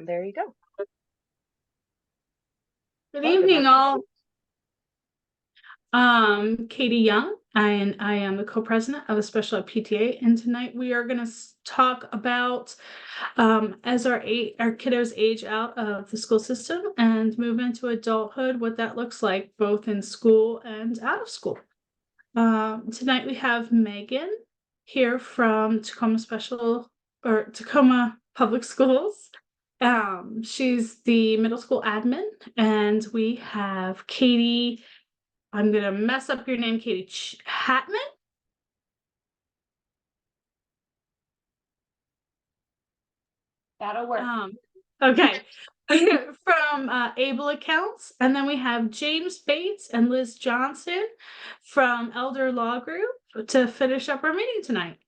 And there you go. Good evening, all. Katie Young, and I am the co-president of a special ed PTA. And tonight we are going to talk about as our kiddos age out of the school system and move into adulthood, what that looks like both in school and out of school. Tonight we have Megan here from Tacoma Public Schools. She's the middle school admin, and we have Katie. I'm gonna mess up your name, Katie Hatman. That'll work. Okay. From Able Accounts, and then we have James Bates and Liz Johnson from Elder Law Group to finish up our meeting tonight.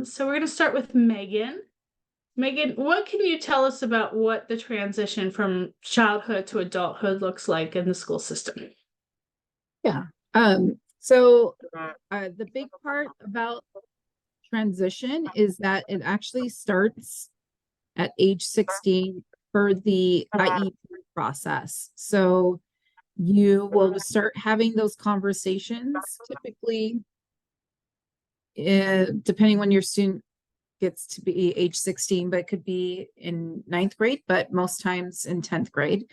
So we're gonna start with Megan. Megan, what can you tell us about what the transition from childhood to adulthood looks like in the school system? Yeah. So the big part about transition is that it actually starts at age 16 for the IEP process. So you will start having those conversations typically, depending when your student gets to be age 16, but it could be in 9th grade, but most times in 10th grade.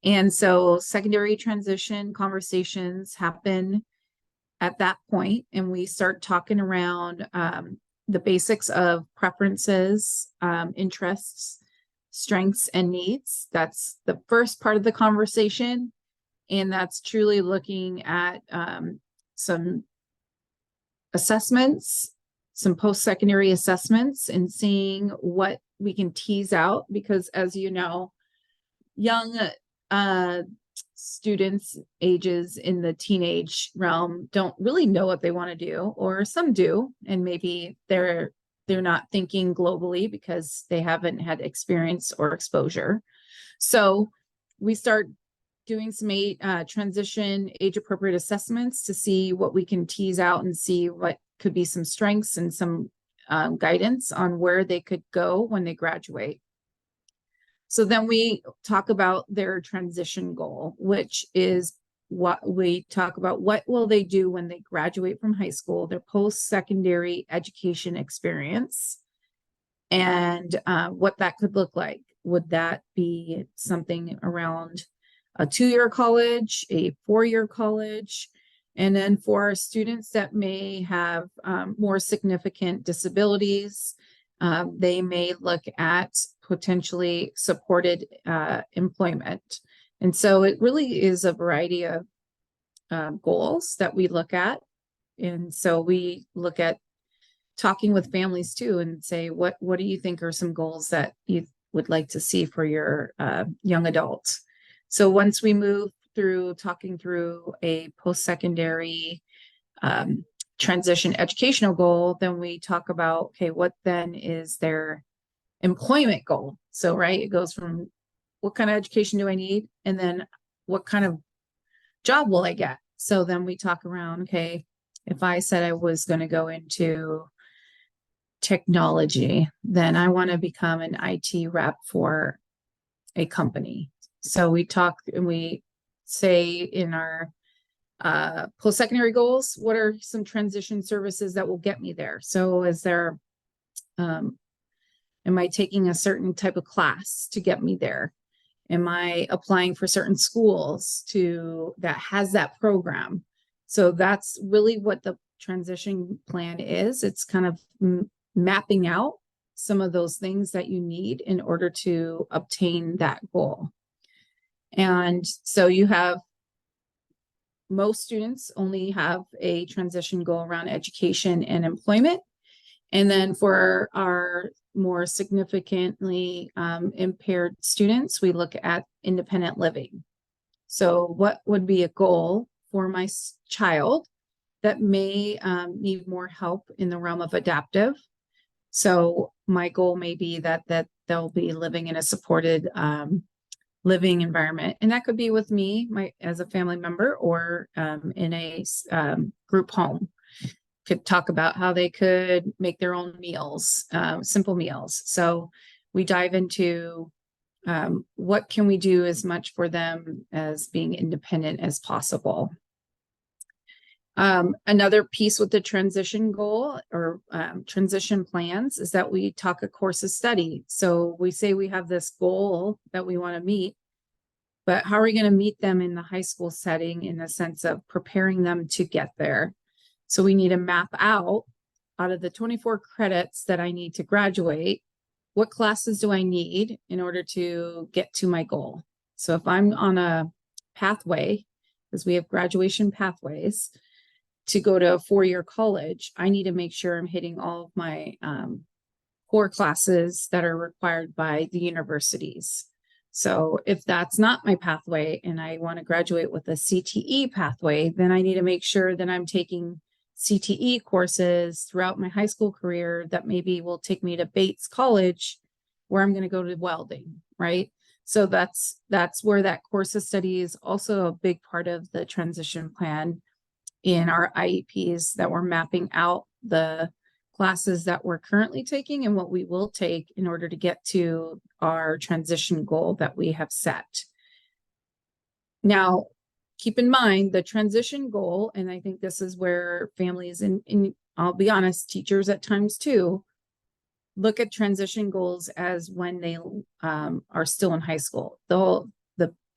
And so secondary transition conversations happen at that point, and we start talking around the basics of preferences, interests, strengths, and needs. That's the first part of the conversation. And that's truly looking at some assessments, some post-secondary assessments, and seeing what we can tease out, because as you know, young students ages in the teenage realm don't really know what they want to do, or some do, and maybe they're not thinking globally because they haven't had experience or exposure. So we start doing some transition age appropriate assessments to see what we can tease out and see what could be some strengths and some guidance on where they could go when they graduate. So then we talk about their transition goal, which is what we talk about. What will they do when they graduate from high school, their post-secondary education experience, and what that could look like. Would that be something around a 2-year college, a 4-year college? And then for our students that may have more significant disabilities, they may look at potentially supported employment. And so it really is a variety of goals that we look at. And so we look at talking with families too and say, what do you think are some goals that you would like to see for your young adults? So once we move through talking through a post-secondary transition educational goal, then we talk about, okay, what then is their employment goal? So, right, it goes from what kind of education do I need? And then what kind of job will I get? So then we talk around, okay, if I said I was going to go into technology, then I want to become an IT rep for a company. So we talk and we say in our post-secondary goals, what are some transition services that will get me there? So is there, am I taking a certain type of class to get me there? Am I applying for certain schools that has that program? So that's really what the transition plan is. It's kind of mapping out some of those things that you need in order to obtain that goal. And so you have, most students only have a transition goal around education and employment. And then for our more significantly impaired students, we look at independent living. So what would be a goal for my child that may need more help in the realm of adaptive? So my goal may be that they'll be living in a supported living environment, and that could be with me, as a family member, or in a group home. Could talk about how they could make their own meals, simple meals. So we dive into What can we do as much for them as being independent as possible? Another piece with the transition goal or transition plans is that we talk a course of study. So we say we have this goal that we want to meet, but how are we going to meet them in the high school setting in the sense of preparing them to get there? So we need to map out of the 24 credits that I need to graduate, what classes do I need in order to get to my goal? So if I'm on a pathway, because we have graduation pathways, to go to a 4-year college, I need to make sure I'm hitting all of my core classes that are required by the universities. So if that's not my pathway and I want to graduate with a CTE pathway, then I need to make sure that I'm taking CTE courses throughout my high school career that maybe will take me to Bates College, where I'm going to go to welding, right? So that's where that course of study is also a big part of the transition plan in our IEPs, that we're mapping out the classes that we're currently taking and what we will take in order to get to our transition goal that we have set. Now, keep in mind the transition goal, and I think this is where families and I'll be honest, teachers at times too, look at transition goals as when they are still in high school. The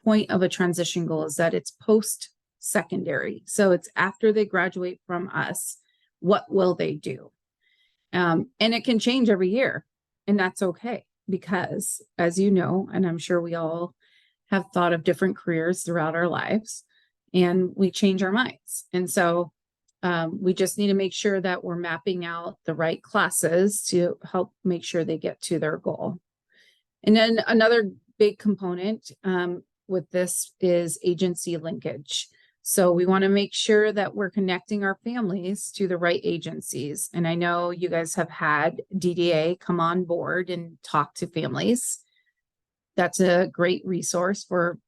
point of a transition goal is that it's post-secondary. So it's after they graduate from us, what will they do? And it can change every year, and that's okay, because as you know, and I'm sure we all have thought of different careers throughout our lives, and we change our minds. And so we just need to make sure that we're mapping out the right classes to help make sure they get to their goal. And then another big component with this is agency linkage. So we want to make sure that we're connecting our families to the right agencies. And I know you guys have had DDA come on board and talk to families. That's a great resource for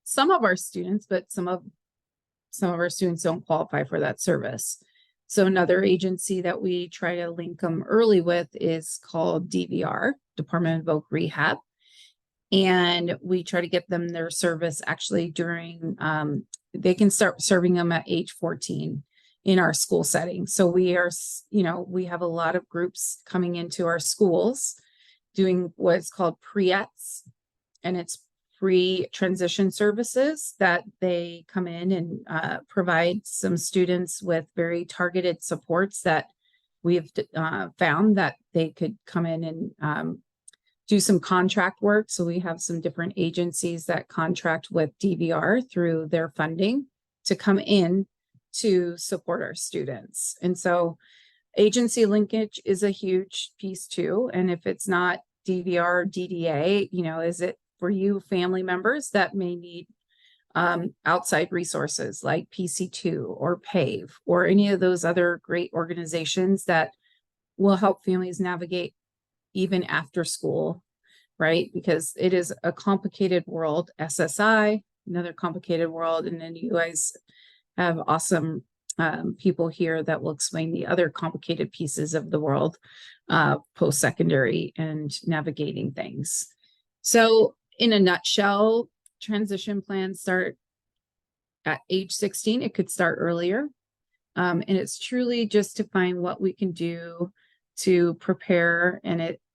some of our students, but some of our students don't qualify for that service. So another agency that we try to link them early with is called DVR, Department of Voc Rehab. And we try to get them their service actually during, they can start serving them at age 14 in our school setting. So we are, we have a lot of groups coming into our schools doing what's called pre-ETs, and it's free transition services that they come in and provide some students with very targeted supports that we've found that they could come in and do some contract work. So we have some different agencies that contract with DVR through their funding to come in to support our students. And so agency linkage is a huge piece too. And if it's not DVR or DDA, is it for you family members that may need outside resources like PC2 or PAVE or any of those other great organizations that will help families navigate even after school, right? Because it is a complicated world. SSI, another complicated world. And then you guys have awesome people here that will explain the other complicated pieces of the world, post-secondary and navigating things. So in a nutshell, transition plans start at age 16. It could start earlier. And it's truly just to find what we can do to prepare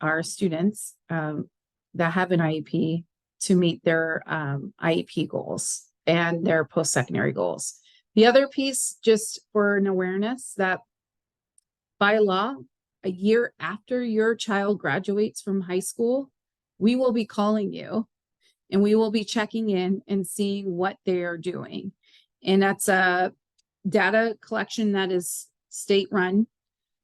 our students that have an IEP to meet their IEP goals and their post-secondary goals. The other piece, just for an awareness, that by law, a year after your child graduates from high school, we will be calling you and we will be checking in and seeing what they are doing. And that's a data collection that is state run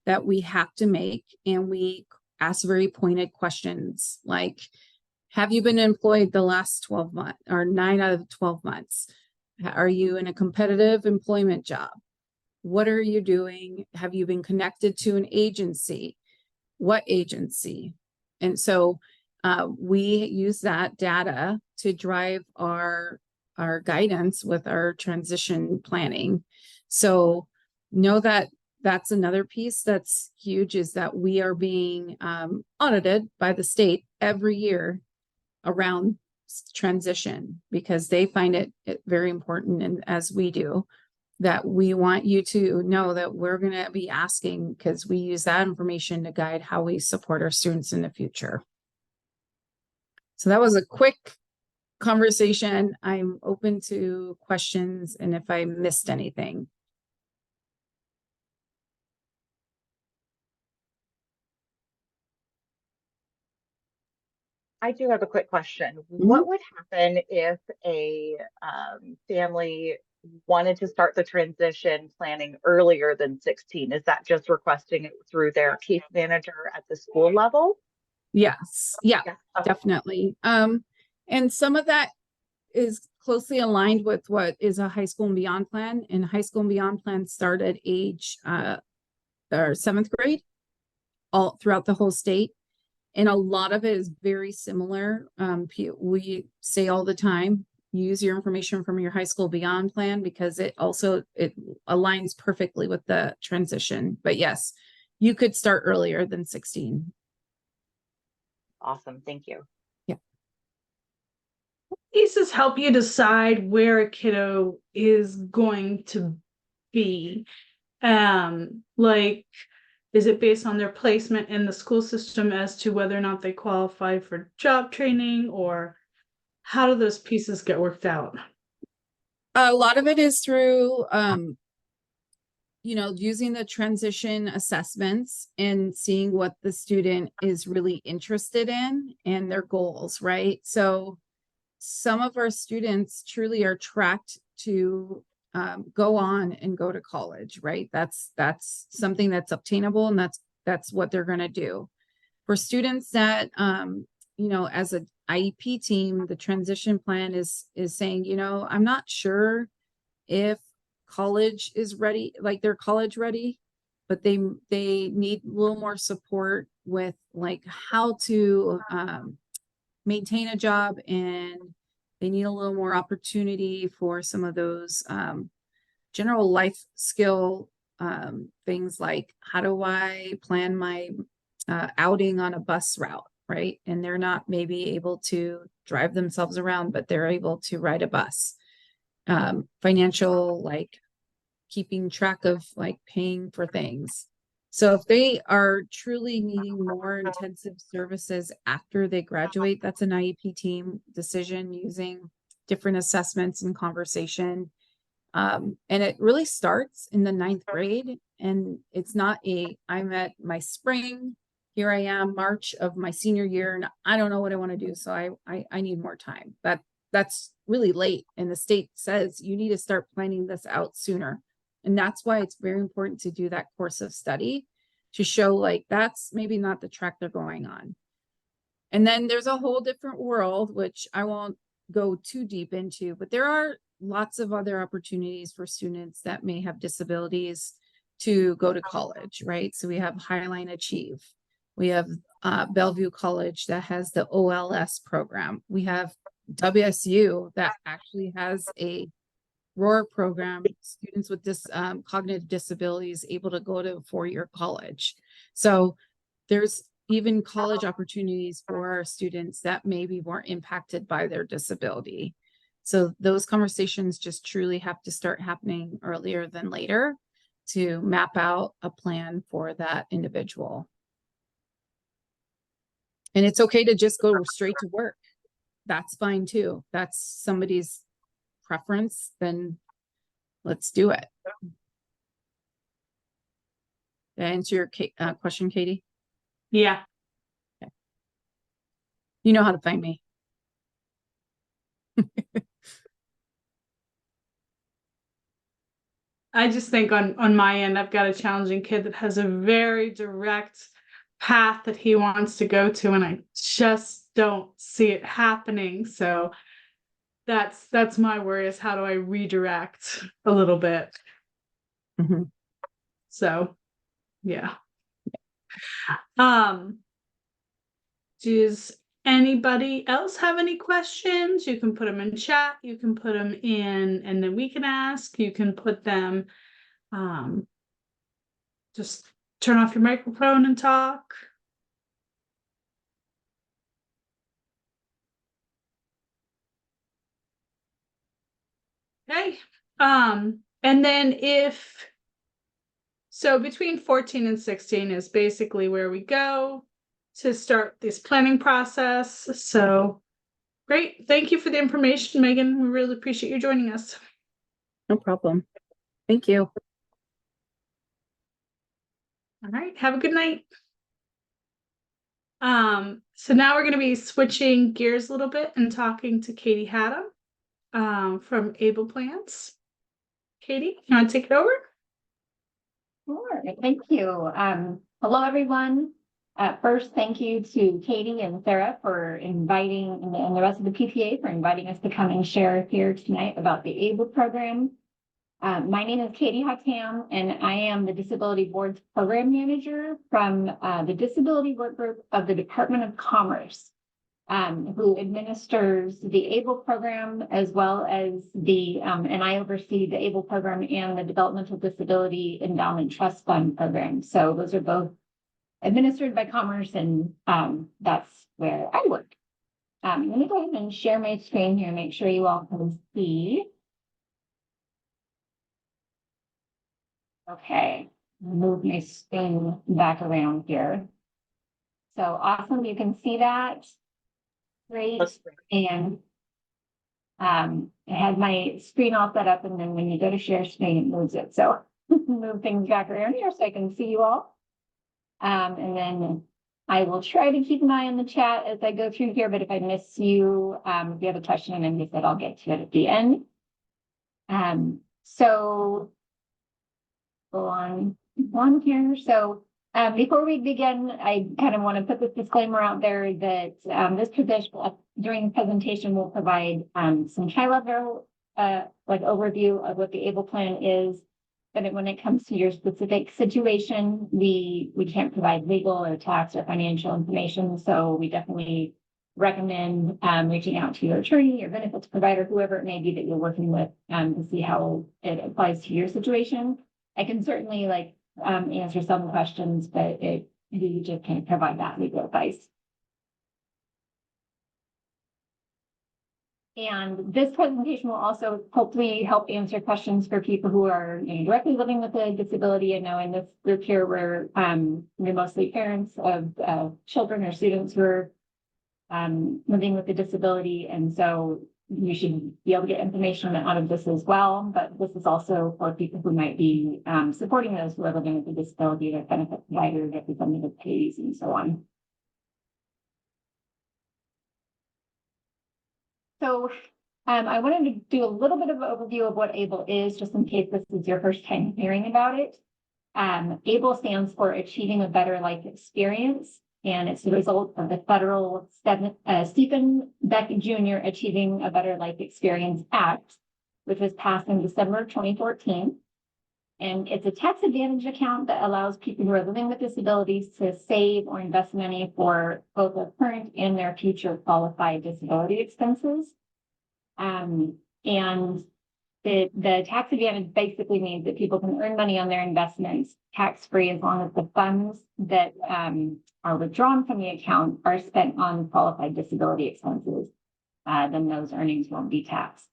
that we have to make. And we ask very pointed questions like, have you been employed the last 12 months or 9 out of 12 months? Are you in a competitive employment job? What are you doing? Have you been connected to an agency? What agency? And so we use that data to drive our guidance with our transition planning. So know that that's another piece that's huge, is that we are being audited by the state every year around transition, because they find it very important, and as we do, that we want you to know that we're going to be asking, because we use that information to guide how we support our students in the future. So that was a quick conversation. I'm open to questions and if I missed anything. I do have a quick question. What would happen if a family wanted to start the transition planning earlier than 16? Is that just requesting it through their case manager at the school level? Yes. Yeah, Yeah. Okay. definitely. And some of that is closely aligned with what is a high school and beyond plan. And high school and beyond plan start at age or 7th grade all throughout the whole state. And a lot of it is very similar. We say all the time, use your information from your high school beyond plan, because it aligns perfectly with the transition. But yes, you could start earlier than 16. Awesome. Thank you. Yeah. Pieces help you decide where a kiddo is going to be. Like, is it based on their placement in the school system as to whether or not they qualify for job training, or how do those pieces get worked out? A lot of it is through, using the transition assessments and seeing what the student is really interested in and their goals, right? So some of our students truly are tracked to go on and go to college, right? That's something that's obtainable, and that's what they're going to do. For students that, as an IEP team, the transition plan is saying, I'm not sure if college is ready, like they're college ready, but they need a little more support with like how to maintain a job, and they need a little more opportunity for some of those general life skill things, like how do I plan my outing on a bus route, right? And they're not maybe able to drive themselves around, but they're able to ride a bus. Financial, like keeping track of like paying for things. So if they are truly needing more intensive services after they graduate, that's an IEP team decision using different assessments and conversation. And it really starts in the 9th grade. And it's not I'm at my spring, here I am, March of my senior year, and I don't know what I want to do. So I need more time. That's really late. And the state says you need to start planning this out sooner. And that's why it's very important to do that course of study to show like that's maybe not the track they're going on. And then there's a whole different world, which I won't go too deep into, but there are lots of other opportunities for students that may have disabilities to go to college, right? So we have Highline Achieve. We have Bellevue College that has the OLS program. We have WSU that actually has a ROAR program, students with cognitive disabilities able to go to a 4-year college. So there's even college opportunities for our students that may be more impacted by their disability. So those conversations just truly have to start happening earlier than later to map out a plan for that individual. And it's okay to just go straight to work. That's fine too. That's somebody's preference, then let's do it. Did I answer your question, Katie? Yeah. Okay. You know how to find me. I just think on my end, I've got a challenging kid that has a very direct path that he wants to go to, and I just don't see it happening. So that's my worry, is how do I redirect a little bit? Mm-hmm. So yeah. Does anybody else have any questions? You can put them in chat, you can put them in, and then we can ask. You can put them, just turn off your microphone and talk. Okay. And then so between 14 and 16 is basically where we go to start this planning process. So great. Thank you for the information, Megan. We really appreciate you joining us. No problem. Thank you. All right. Have a good night. So now we're going to be switching gears a little bit and talking to Katie Hatam from Able Plans. Katie, you want to take it over? Sure, thank you. Hello, everyone. First, thank you to Katie and Sarah for inviting, and the rest of the PTA for inviting us to come and share here tonight about the ABLE program. My name is Katie Hatam, and I am the Disability Board's Program Manager from the Disability Work Group of the Department of Commerce, who administers the ABLE program as well as and I oversee the ABLE program and the Developmental Disability Endowment Trust Fund program. So those are both administered by Commerce, and that's where I work. Let me go ahead and share my screen here, make sure you all can see. Okay, move my screen back around here. So awesome, you can see that. Great. And it had my screen all set up, and then when you go to share screen, it moves it. So move things back around here so I can see you all. And then I will try to keep an eye on the chat as I go through here, but if I miss you, if you have a question and I miss it, I'll get to it at the end. So go on here. So before we begin, I kind of want to put this disclaimer out there that this position during the presentation will provide some high level like overview of what the ABLE plan is. But when it comes to your specific situation, we can't provide legal or tax or financial information. So we definitely recommend reaching out to your attorney, your benefits provider, whoever it may be that you're working with, to see how it applies to your situation. I can certainly answer some questions, but you just can't provide that legal advice. And this presentation will also hopefully help answer questions for people who are directly living with a disability. I know in this group here, we're mostly parents of children or students who are living with a disability. And so you should be able to get information out of this as well. But this is also for people who might be supporting those who are living with a disability, their benefit provider, representative pays, and so on. So I wanted to do a little bit of an overview of what ABLE is, just in case this is your first time hearing about it. ABLE stands for Achieving a Better Life Experience, and it's the result of the federal Stephen Beck Jr. Achieving a Better Life Experience Act, which was passed in December 2014. And it's a tax advantage account that allows people who are living with disabilities to save or invest money for both their current and their future qualified disability expenses. And the tax advantage basically means that people can earn money on their investments tax-free as long as the funds that are withdrawn from the account are spent on qualified disability expenses. Then those earnings won't be taxed.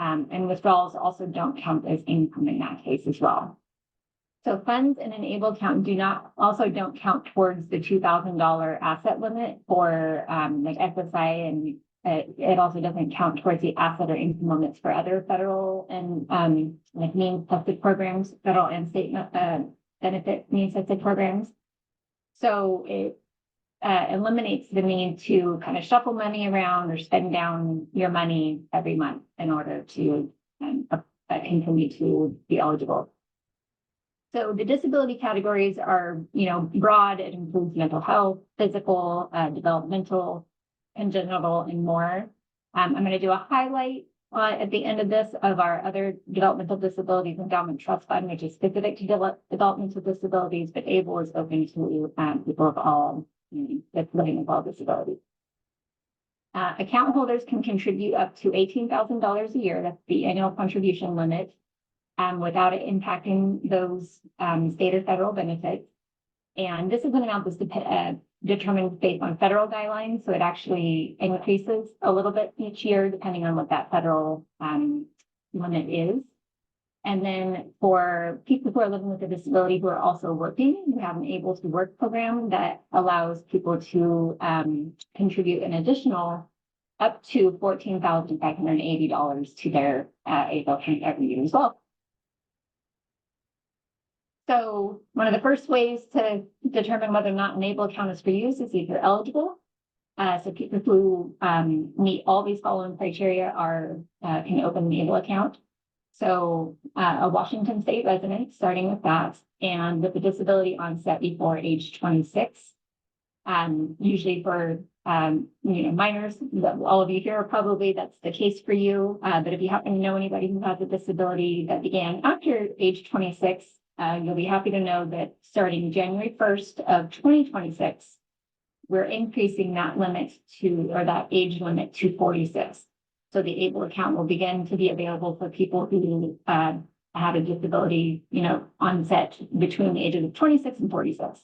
And withdrawals also don't count as income in that case as well. So funds in an ABLE account don't count towards the $2,000 asset limit for like SSI, and it also doesn't count towards the asset or income limits for other federal and like means tested programs, federal and state benefit means tested programs. So it eliminates the need to kind of shuffle money around or spend down your money every month in order to continue to be eligible. So the disability categories are, broad. It includes mental health, physical, developmental, congenital, and more. I'm going to do a highlight at the end of this of our other developmental disabilities endowment trust fund, which is specific to developmental disabilities, but ABLE is open to people of all that's living with all disabilities. Account holders can contribute up to $18,000 a year. That's the annual contribution limit, without it impacting those state or federal benefits. And this is an amount that's determined based on federal guidelines. So it actually increases a little bit each year, depending on what that federal limit is. And then for people who are living with a disability who are also working, we have an Able to Work program that allows people to contribute an additional up to $14,580 to their Able account every year as well. So one of the first ways to determine whether or not an Able account is for use is if you're eligible. So people who meet all these following criteria can open an Able account. So a Washington State resident, starting with that, and with a disability onset before age 26. Usually for minors, all of you here probably that's the case for you. But if you happen to know anybody who has a disability that began after age 26, you'll be happy to know that starting January 1st of 2026, we're increasing that limit or that age limit to 46. So the Able account will begin to be available for people who have a disability, onset between the ages of 26 and 46.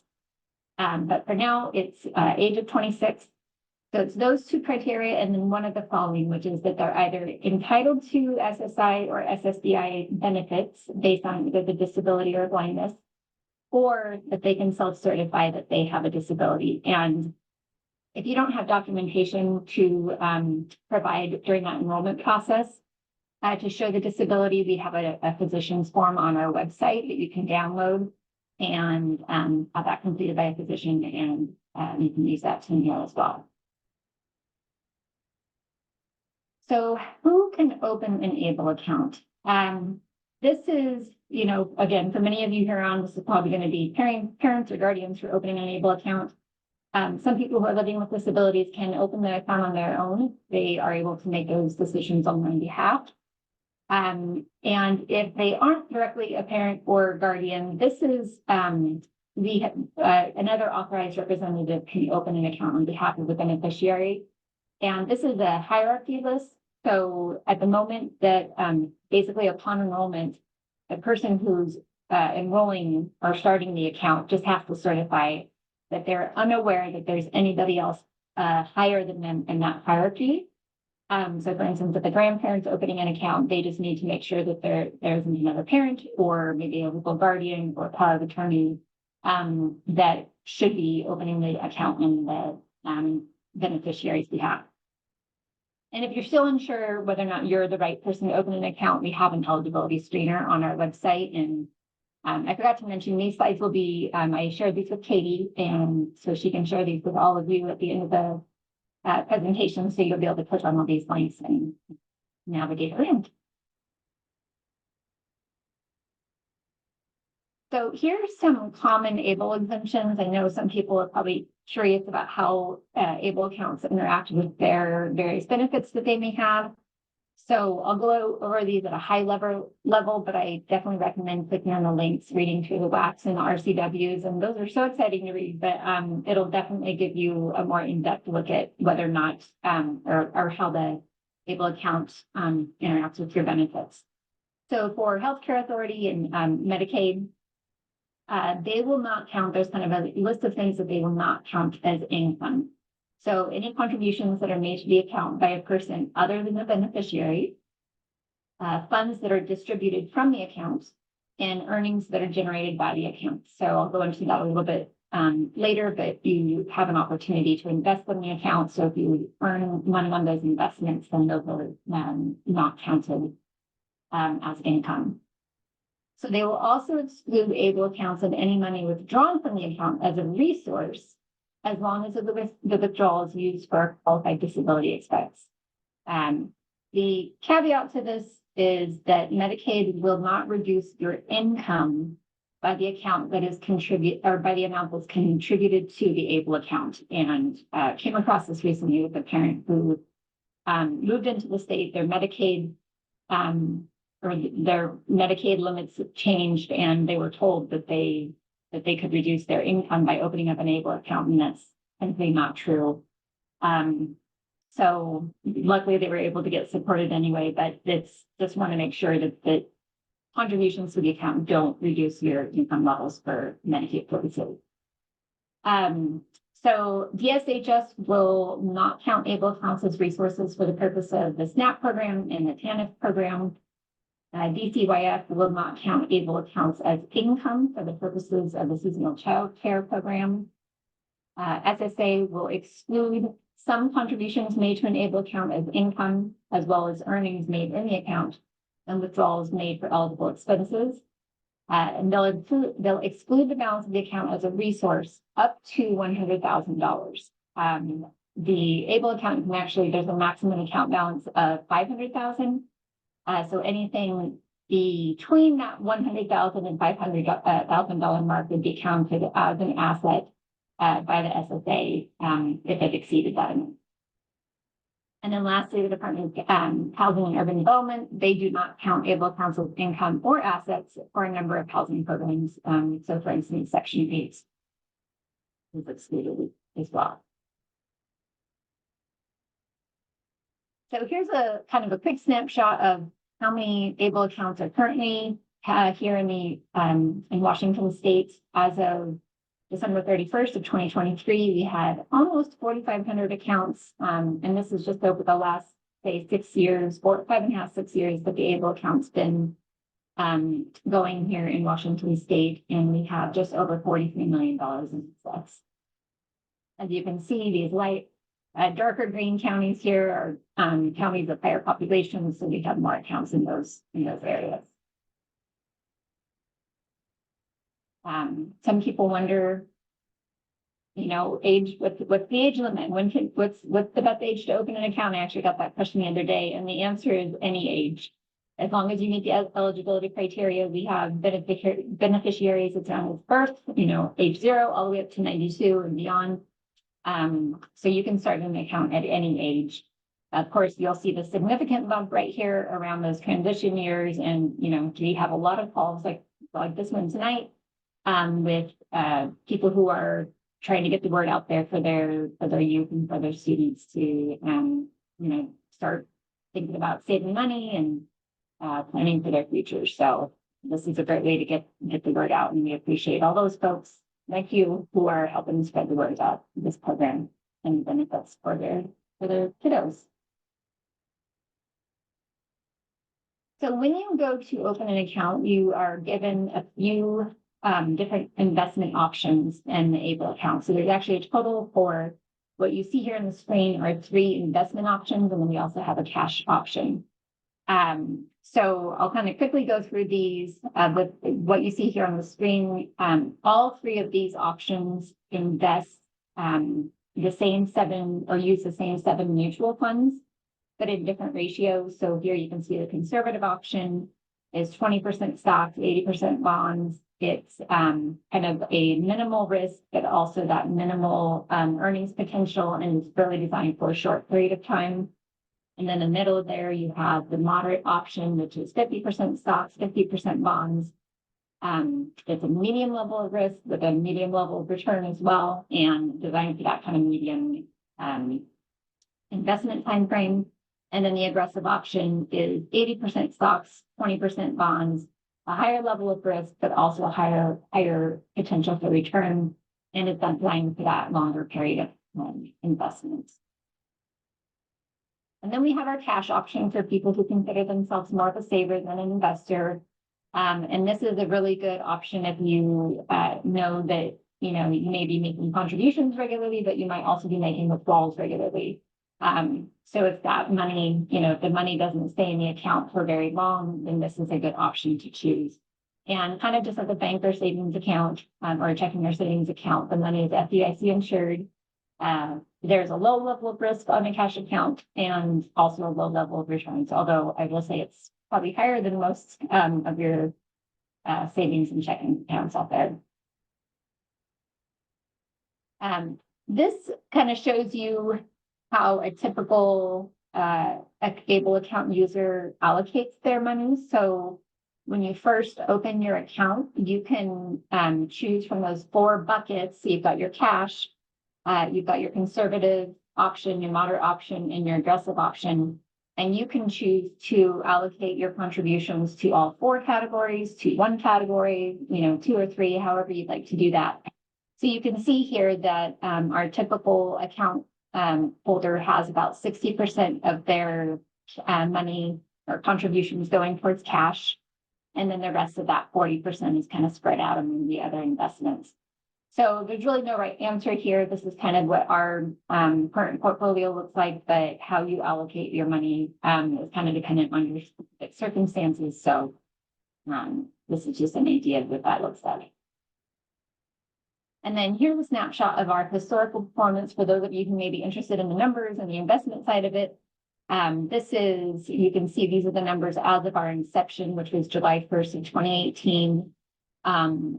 But for now, it's age of 26. So it's those two criteria, and then one of the following, which is that they're either entitled to SSI or SSDI benefits based on either the disability or blindness, or that they can self-certify that they have a disability. And if you don't have documentation to provide during that enrollment process to show the disability, we have a physician's form on our website that you can download and have that completed by a physician, and you can use that to enroll as well. So who can open an Able account? This is, again, for many of you here on, this is probably going to be parents or guardians who are opening an Able account. Some people who are living with disabilities can open the account on their own. They are able to make those decisions on their own behalf. And if they aren't directly a parent or guardian, this is another authorized representative can open an account on behalf of the beneficiary. And this is a hierarchy list. So at the moment that basically upon enrollment, the person who's enrolling or starting the account just has to certify that they're unaware that there's anybody else higher than them in that hierarchy. So for instance, if the grandparent's opening an account, they just need to make sure that there isn't another parent or maybe a legal guardian or power of attorney that should be opening the account on the beneficiary's behalf. And if you're still unsure whether or not you're the right person to open an account, we have an eligibility screener on our website. And I forgot to mention, these slides will be, I shared these with Katie, and so she can share these with all of you at the end of the presentation, so you'll be able to click on all these links and navigate around. So here's some common Able exemptions. I know some people are probably curious about how Able accounts interact with their various benefits that they may have. So I'll go over these at a high level, but I definitely recommend clicking on the links, reading through the WACs and the RCWs, and those are so exciting to read, but it'll definitely give you a more in-depth look at whether or not, or how the Able account interacts with your benefits. So for Healthcare Authority and Medicaid, they will not count, there's kind of a list of things that they will not count as income. So any contributions that are made to the account by a person other than the beneficiary, funds that are distributed from the account, and earnings that are generated by the account. So I'll go into that a little bit later, but you have an opportunity to invest in the account. So if you earn money on those investments, then those are not counted as income. So they will also exclude Able accounts and any money withdrawn from the account as a resource, as long as the withdrawal is used for qualified disability expense. The caveat to this is that Medicaid will not reduce your income by the account that is by the amount that's contributed to the Able account. And came across this recently with a parent who moved into the state, their Medicaid limits changed, and they were told that they could reduce their income by opening up an Able account, and that's simply not true. So luckily they were able to get supported anyway, but it's just want to make sure that contributions to the account don't reduce your income levels for Medicaid purposes. So DSHS will not count Able accounts as resources for the purpose of the SNAP program and the TANF program. DCYF will not count able accounts as income for the purposes of the seasonal child care program. SSA will exclude some contributions made to an able account as income, as well as earnings made in the account and withdrawals made for eligible expenses. And they'll exclude the balance of the account as a resource up to $100,000. The able account can actually, there's a maximum account balance of $500,000. So anything between that $100,000 and $500,000 mark would be counted as an asset by the SSA if it exceeded that amount. And then lastly, the Department of Housing and Urban Development, they do not count able accounts as income or assets for a number of housing programs. So for instance, Section 8 is excluded as well. So here's a kind of a quick snapshot of how many able accounts are currently here in Washington State. As of December 31st of 2023, we had almost 4,500 accounts. And this is just over the last, say, 6 years, 5.5, 6 years that the able account's been going here in Washington State. And we have just over $43 million in assets. As you can see, these darker green counties here are counties of higher populations, so we have more accounts in those areas. Some people wonder, age, what's the age limit? What's the best age to open an account? I actually got that question the other day, and the answer is any age. As long as you meet the eligibility criteria, we have beneficiaries at time of birth, age 0 all the way up to 92 and beyond. So you can start an account at any age. Of course, you'll see the significant bump right here around those transition years. And, we have a lot of calls like this one tonight with people who are trying to get the word out there for their youth and for their students to, start thinking about saving money and planning for their future. So this is a great way to get the word out. And we appreciate all those folks like you who are helping spread the word about this program and benefits for their kiddos. So when you go to open an account, you are given a few different investment options in the able account. So there's actually a total for what you see here on the screen are 3 investment options, and then we also have a cash option. So I'll kind of quickly go through these with what you see here on the screen. All 3 of these options invest the same 7 or use the same 7 mutual funds, but in different ratios. So here you can see the conservative option is 20% stocks, 80% bonds. It's kind of a minimal risk, but also that minimal earnings potential, and it's really designed for a short period of time. And then in the middle there, you have the moderate option, which is 50% stocks, 50% bonds. It's a medium level of risk with a medium level of return as well, and designed for that kind of medium investment time frame. And then the aggressive option is 80% stocks, 20% bonds, a higher level of risk, but also a higher potential for return, and it's designed for that longer period of investment. And then we have our cash option for people who consider themselves more of a saver than an investor. And this is a really good option if you know that you may be making contributions regularly, but you might also be making withdrawals regularly. So if that money, if the money doesn't stay in the account for very long, then this is a good option to choose. And kind of just like a bank or savings account or a checking or savings account, the money is FDIC insured. There's a low level of risk on a cash account and also a low level of returns, although I will say it's probably higher than most of your savings and checking accounts out there. This kind of shows you how a typical able account user allocates their money. So when you first open your account, you can choose from those 4 buckets. So you've got your cash, you've got your conservative option, your moderate option, and your aggressive option. And you can choose to allocate your contributions to all 4 categories, to 1 category, 2 or 3, however you'd like to do that. So you can see here that our typical account holder has about 60% of their money or contributions going towards cash. And then the rest of that 40% is kind of spread out among the other investments. So there's really no right answer here. This is kind of what our current portfolio looks like, but how you allocate your money is kind of dependent on your specific circumstances. So this is just an idea of what that looks like. And then here's a snapshot of our historical performance for those of you who may be interested in the numbers and the investment side of it. This is, you can see these are the numbers as of our inception, which was July 1st of 2018.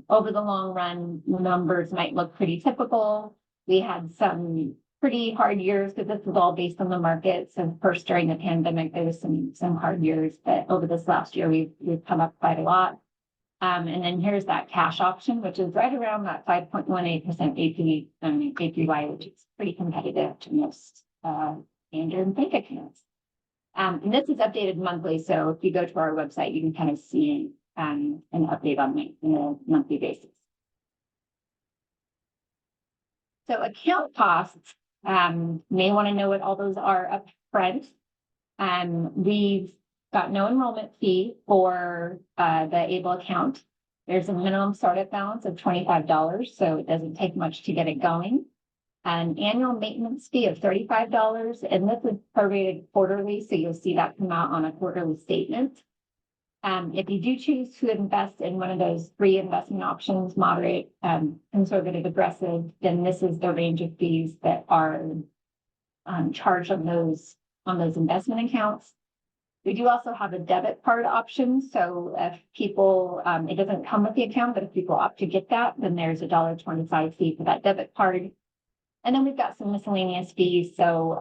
Over the long run, the numbers might look pretty typical. We had some pretty hard years because this was all based on the market. So first during the pandemic, there was some hard years, but over this last year, we've come up quite a lot. And then here's that cash option, which is right around that 5.18% APY, which is pretty competitive to most standard bank accounts. And this is updated monthly. So if you go to our website, you can kind of see an update on a monthly basis. So account costs, may want to know what all those are up front. We've got no enrollment fee for the ABLE account. There's a minimum startup balance of $25, so it doesn't take much to get it going. An annual maintenance fee of $35, and this is prorated quarterly, so you'll see that come out on a quarterly statement. If you do choose to invest in one of those 3 investment options, moderate, conservative, aggressive, then this is the range of fees that are charged on those investment accounts. We do also have a debit card option. So if people, it doesn't come with the account, but if people opt to get that, then there's a $1.25 fee for that debit card. And then we've got some miscellaneous fees. So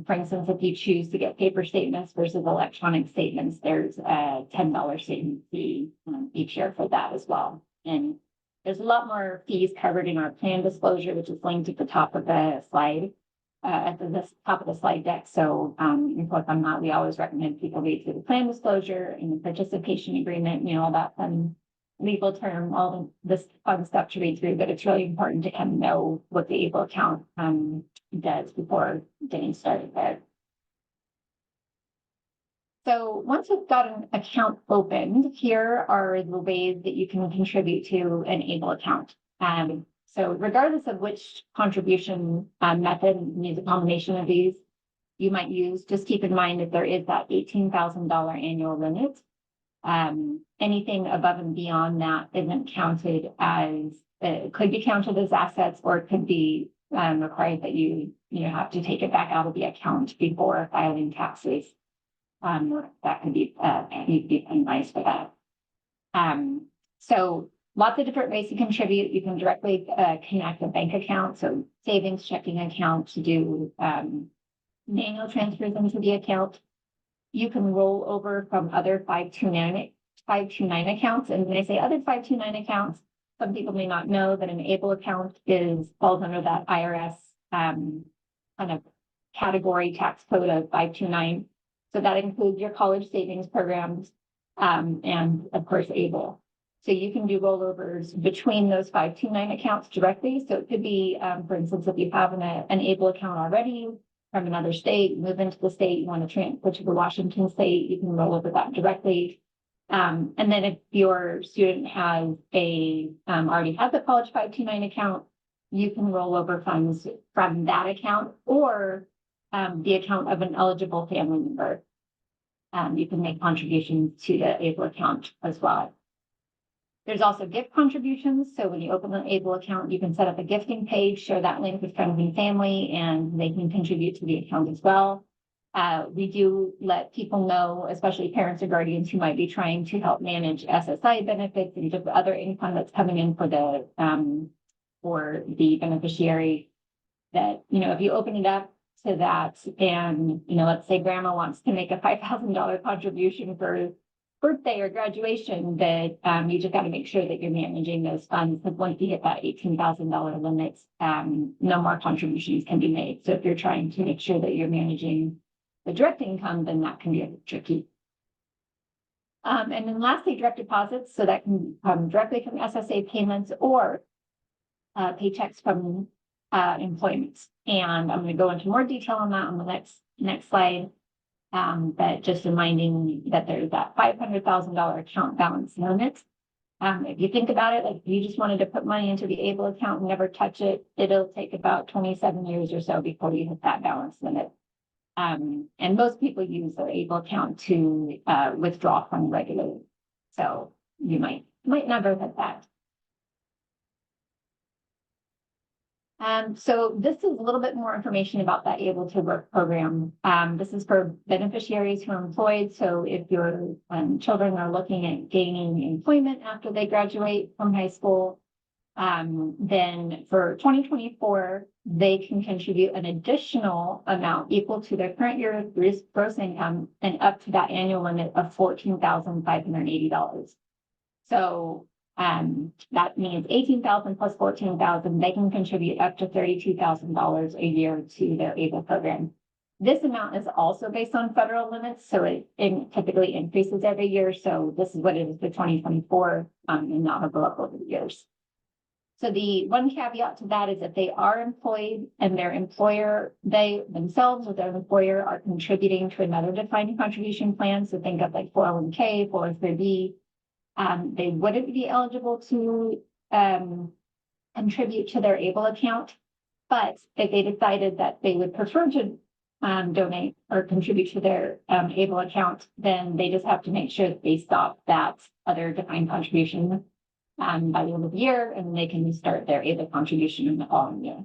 for instance, if you choose to get paper statements versus electronic statements, there's a $10 statement fee each year for that as well. And there's a lot more fees covered in our plan disclosure, which is linked at the top of the slide, at the top of the slide deck. So you click on that. We always recommend people read through the plan disclosure and the participation agreement, all that fun legal term, all this fun stuff to read through, but it's really important to kind of know what the ABLE account does before getting started there. So once you've got an account opened, here are the ways that you can contribute to an ABLE account. So regardless of which contribution method, use a combination of these you might use, just keep in mind that there is that $18,000 annual limit. Anything above and beyond that isn't counted as, it could be counted as assets, or it could be required that you have to take it back out of the account before filing taxes. That could be penalized for that. So lots of different ways to contribute. You can directly connect a bank account, so savings checking account, to do manual transfers into the account. You can roll over from other 529 accounts. And when I say other 529 accounts, some people may not know that an ABLE account falls under that IRS kind of category tax code of 529. So that includes your college savings programs and of course ABLE. So you can do rollovers between those 529 accounts directly. So it could be, for instance, if you have an ABLE account already from another state, move into the state, you want to transfer to the Washington state, you can roll over that directly. And then if your student has already has a college 529 account, you can roll over funds from that account or the account of an eligible family member. You can make contributions to the ABLE account as well. There's also gift contributions. So when you open an ABLE account, you can set up a gifting page, share that link with friends and family, and they can contribute to the account as well. We do let people know, especially parents or guardians who might be trying to help manage SSI benefits and just other income that's coming in for the beneficiary, that, if you open it up to that and, let's say grandma wants to make a $5,000 contribution for birthday or graduation, that you just got to make sure that you're managing those funds, because once you hit that $18,000 limit, no more contributions can be made. So if you're trying to make sure that you're managing the direct income, then that can be a bit tricky. And then lastly, direct deposits. So that can come directly from SSA payments or paychecks from employment. And I'm going to go into more detail on that on the next slide. But just reminding that there's that $500,000 account balance limit. If you think about it, like if you just wanted to put money into the ABLE account and never touch it, it'll take about 27 years or so before you hit that balance limit. And most people use their ABLE account to withdraw from regularly. So you might never hit that. So this is a little bit more information about that Able to Work program. This is for beneficiaries who are employed. So if your children are looking at gaining employment after they graduate from high school, then for 2024, they can contribute an additional amount equal to their current year gross income and up to that annual limit of $14,580. So that means 18,000 plus 14,000, they can contribute up to $32,000 a year to their ABLE program. This amount is also based on federal limits, so it typically increases every year. So this is what it is for 2024, and not will go up over the years. So the one caveat to that is if they are employed and their employer, they themselves or their employer are contributing to another defined contribution plan. So think of like 401k, 403b. They wouldn't be eligible to contribute to their ABLE account, but if they decided that they would prefer to donate or contribute to their ABLE account, then they just have to make sure that they stop that other defined contribution by the end of the year, and they can start their ABLE contribution in the following year.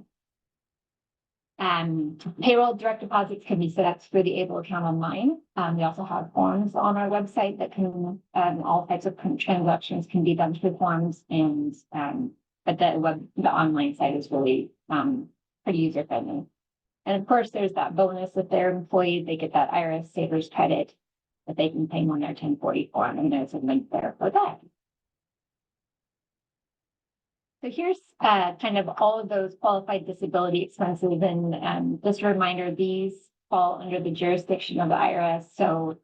Payroll direct deposits can be set up for the ABLE account online. We also have forms on our website that can, all types of transactions can be done through forms, and but the online site is really pretty user friendly. And of course, there's that bonus if they're employed, they get that IRS savers credit that they can claim on their 1040 form, and there's a link there for that. So here's kind of all of those qualified disability expenses, and just a reminder, these fall under the jurisdiction of the IRS. So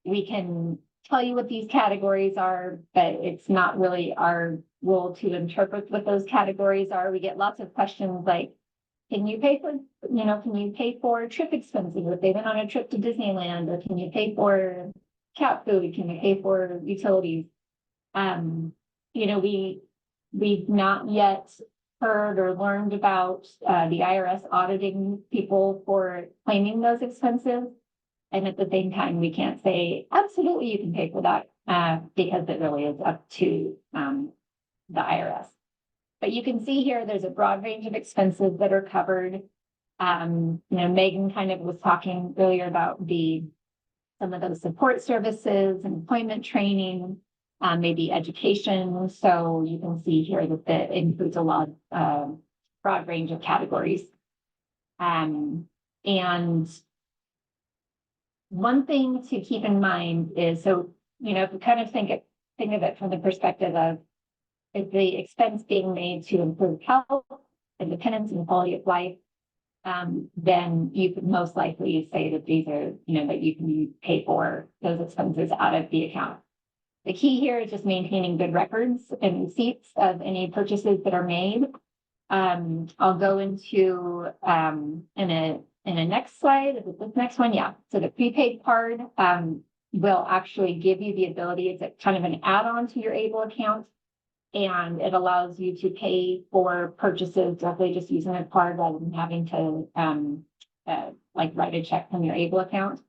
we can tell you what these categories are, but it's not really our role to interpret what those categories are. We get lots of questions like, can you pay for trip expenses if they've been on a trip to Disneyland, or can you pay for cat food? Can you pay for utilities? We've not yet heard or learned about the IRS auditing people for claiming those expenses. And at the same time, we can't say, absolutely, you can pay for that because it really is up to the IRS. But you can see here, there's a broad range of expenses that are covered. Megan kind of was talking earlier about some of those support services, employment training, maybe education. So you can see here that it includes a lot of broad range of categories. And one thing to keep in mind is, so, if you kind of think of it from the perspective of, is the expense being made to improve health, independence, and quality of life, then you could most likely say that these are, that you can pay for those expenses out of the account. The key here is just maintaining good records and receipts of any purchases that are made. I'll go into in a next slide, this next one, yeah. So the prepaid card will actually give you the ability, it's kind of an add-on to your ABLE account, and it allows you to pay for purchases directly just using a card rather than having to write a check from your ABLE account.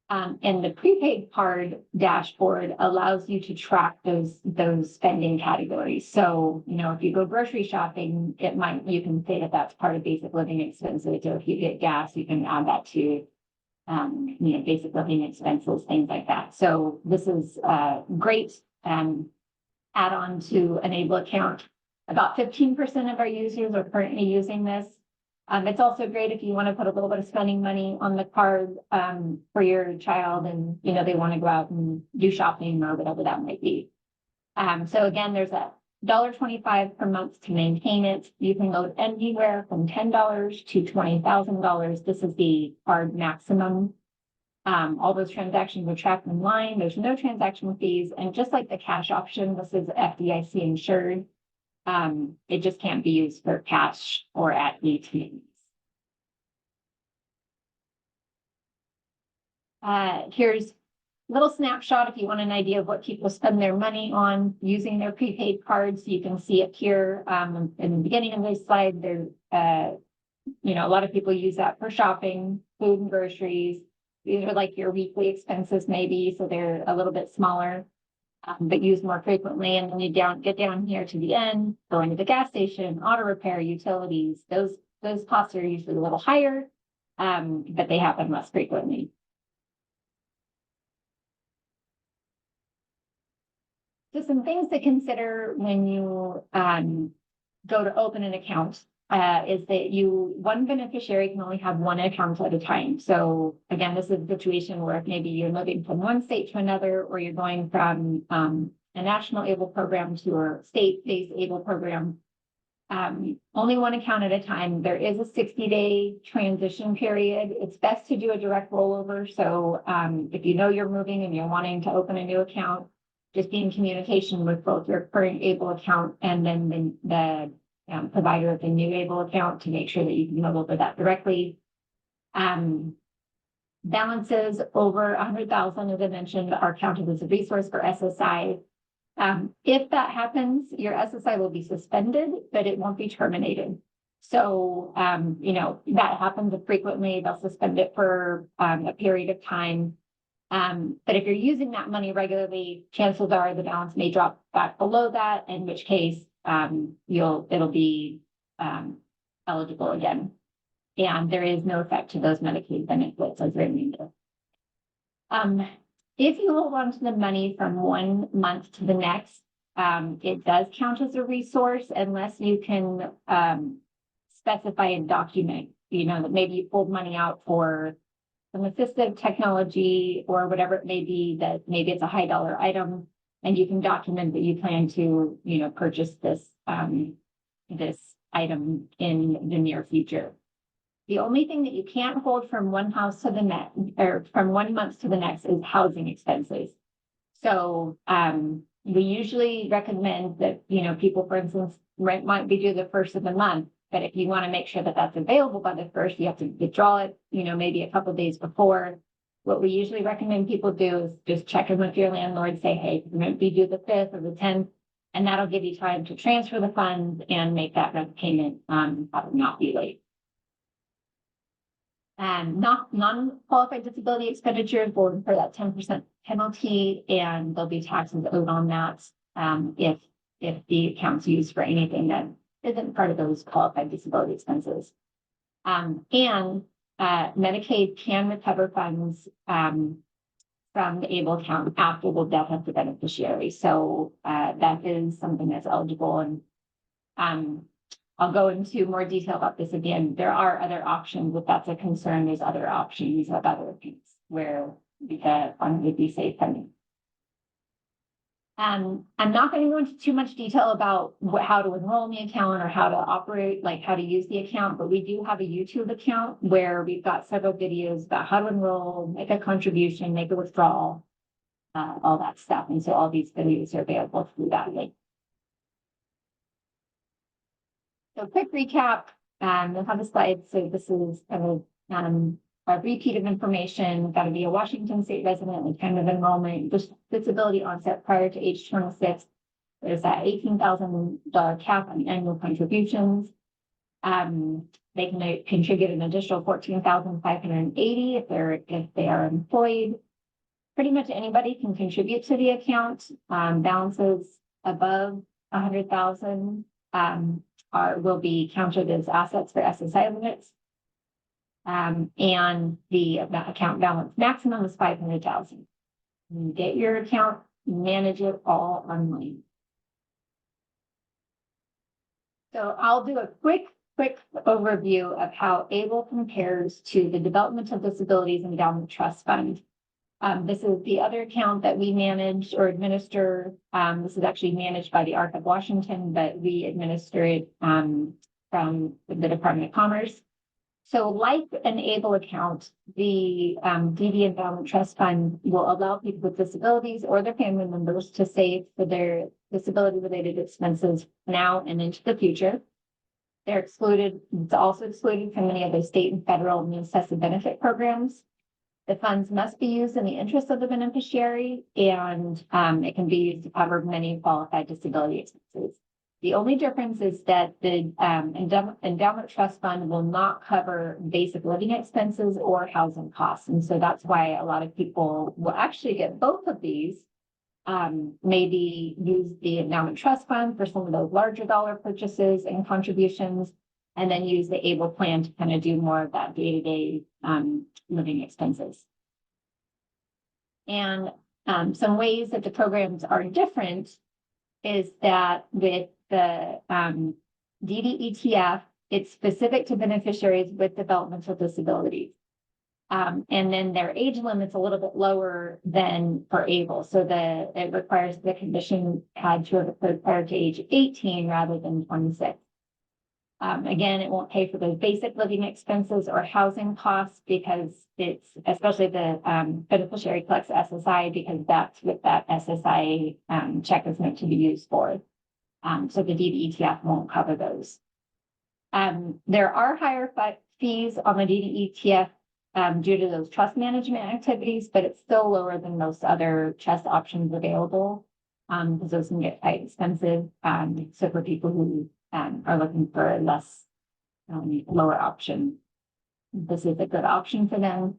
And the prepaid card dashboard allows you to track those spending categories. So, if you go grocery shopping, you can say that that's part of basic living expenses. Or if you get gas, you can add that to, basic living expenses, things like that. So this is a great add-on to an ABLE account. About 15% of our users are currently using this. It's also great if you want to put a little bit of spending money on the card for your child, and they want to go out and do shopping or whatever that might be. So again, there's a $1.25 per month to maintain it. You can load anywhere from $10 to $20,000. This is the card maximum. All those transactions are tracked in line. There's no transaction fees, and just like the cash option, this is FDIC insured. It just can't be used for cash or at ATMs. Here's a little snapshot if you want an idea of what people spend their money on using their prepaid cards. You can see it here in the beginning of this slide. There's, you know, a lot of people use that for shopping, food and groceries. These are like your weekly expenses maybe, so they're a little bit smaller, but used more frequently. And then you get down here to the end, going to the gas station, auto repair, utilities. Those costs are usually a little higher, but they happen less frequently. So some things to consider when you go to open an account is that one beneficiary can only have one account at a time. So again, this is a situation where if maybe you're moving from one state to another, or you're going from a national ABLE program to a state-based ABLE program, only one account at a time. There is a 60-day transition period. It's best to do a direct rollover. So if you know you're moving and you're wanting to open a new account, just be in communication with both your current ABLE account and then the provider of the new ABLE account to make sure that you can roll over that directly. Balances over 100,000, as I mentioned, are counted as a resource for SSI. If that happens, your SSI will be suspended, but it won't be terminated. So, you know, that happens frequently. They'll suspend it for a period of time. But if you're using that money regularly, chances are the balance may drop back below that, in which case it'll be eligible again. And there is no effect to those Medicaid benefits as remainder. If you hold on to the money from 1 month to the next, it does count as a resource unless you can specify and document, you know, that maybe you pulled money out for some assistive technology or whatever it may be, that maybe it's a high dollar item, and you can document that you plan to, you know, purchase this this item in the near future. The only thing that you can't hold from one house to the next, or from 1 month to the next, is housing expenses. So we usually recommend that, you know, people, for instance, rent might be due the first of the month. But if you want to make sure that that's available by the first, you have to withdraw it, you know, maybe a couple of days before. What we usually recommend people do is just check in with your landlord, say, hey, rent be due the 5th or the 10th, and that'll give you time to transfer the funds and make that rent payment not be late. And non-qualified disability expenditures will incur that 10% penalty, and there'll be taxes owed on that if the account's used for anything that isn't part of those qualified disability expenses. And Medicaid can recover funds from the ABLE account after the death of the beneficiary. So that is something that's eligible. And I'll go into more detail about this again. There are other options. If that's a concern, there's other options of other things where the fund would be safe funding. I'm not going to go into too much detail about how to enroll in the account or how to operate, like how to use the account, but we do have a YouTube account where we've got several videos about how to enroll, make a contribution, make a withdrawal, all that stuff. And so all these videos are available through that link. So quick recap, we'll have a slide. So this is kind of a repeat of information. Got to be a Washington state resident with time of enrollment, disability onset prior to age 26. There's that $18,000 cap on annual contributions. They can contribute an additional $14,580 if they are employed. Pretty much anybody can contribute to the account. Balances above 100,000 will be counted as assets for SSI limits. And the account balance maximum is 500,000. You get your account, manage it all online. So I'll do a quick overview of how ABLE compares to the Developmental Disabilities Endowment Trust Fund. This is the other account that we manage or administer. This is actually managed by the ARC of Washington, but we administer it from the Department of Commerce. So like an ABLE account, the DD Endowment Trust Fund will allow people with disabilities or their family members to save for their disability-related expenses now and into the future. They're excluded. It's also excluded from many other state and federal necessity benefit programs. The funds must be used in the interest of the beneficiary, and it can be used to cover many qualified disability expenses. The only difference is that the endowment trust fund will not cover basic living expenses or housing costs. And so that's why a lot of people will actually get both of these. Maybe use the endowment trust fund for some of those larger dollar purchases and contributions, and then use the ABLE plan to kind of do more of that day-to-day living expenses. And some ways that the programs are different is that with the DDETF, it's specific to beneficiaries with developmental disabilities. And then their age limit's a little bit lower than for ABLE. So it requires the condition had to have occurred prior to age 18 rather than 26. Again, it won't pay for those basic living expenses or housing costs because it's, especially the beneficiary collects SSI, because that's what that SSI check is meant to be used for. So the DDETF won't cover those. There are higher fees on the DDETF due to those trust management activities, but it's still lower than most other trust options available because those can get quite expensive. So for people who are looking for a less lower option, this is a good option for them.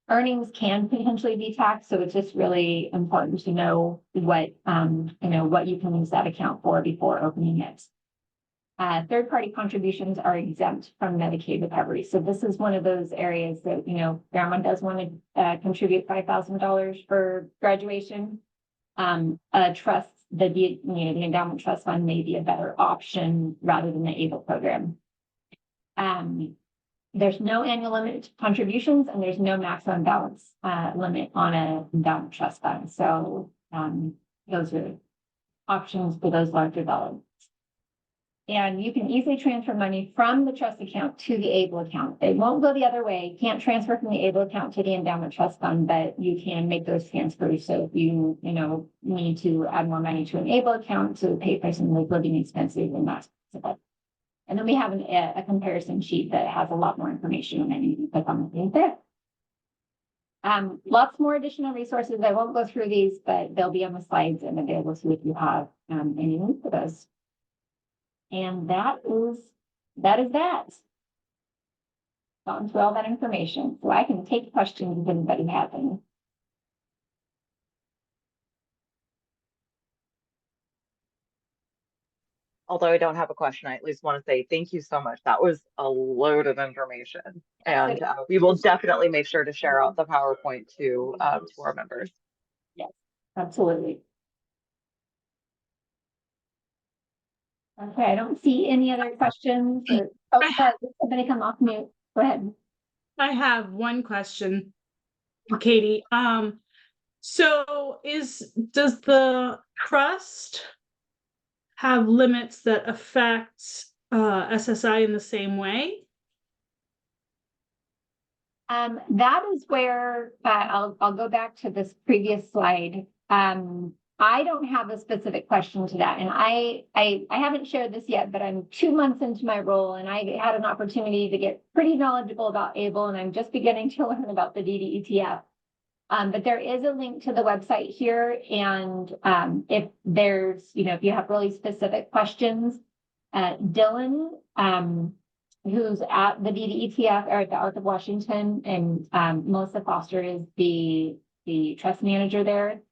Earnings can potentially be taxed, so it's just really important to know what what you can use that account for before opening it. Third-party contributions are exempt from Medicaid recovery. So this is one of those areas that, grandma does want to contribute $5,000 for graduation. A trust, the endowment trust fund may be a better option rather than the ABLE program. There's no annual limit to contributions, and there's no maximum balance limit on a endowment trust fund. So those are options for those larger dollars. And you can easily transfer money from the trust account to the ABLE account. It won't go the other way. You can't transfer from the ABLE account to the endowment trust fund, but you can make those transfers. So if you, need to add more money to an ABLE account to pay for some of those living expenses, and that's it. And then we have a comparison sheet that has a lot more information on it. You can click on the link there. Lots more additional resources. I won't go through these, but they'll be on the slides and available to you if you have any links for those. And that is that. Gotten through all that information, so I can take questions if anybody has any. Although I don't have a question, I at least want to say thank you so much. That was a load of information, and we will definitely make sure to share out the PowerPoint to our members. Yes, absolutely. Okay, I don't see any other questions. Sorry, somebody come off mute. Go ahead. I have one question, Katie. So does the trust have limits that affect SSI in the same way? That is where I'll go back to this previous slide. I don't have a specific question to that, and I haven't shared this yet, but I'm 2 months into my role, and I had an opportunity to get pretty knowledgeable about ABLE, and I'm just beginning to learn about the DDETF. But there is a link to the website here, and if there's, if you have really specific questions, Dylan, who's at the DDETF or at the Arc of Washington, and Melissa Foster is the trust manager there.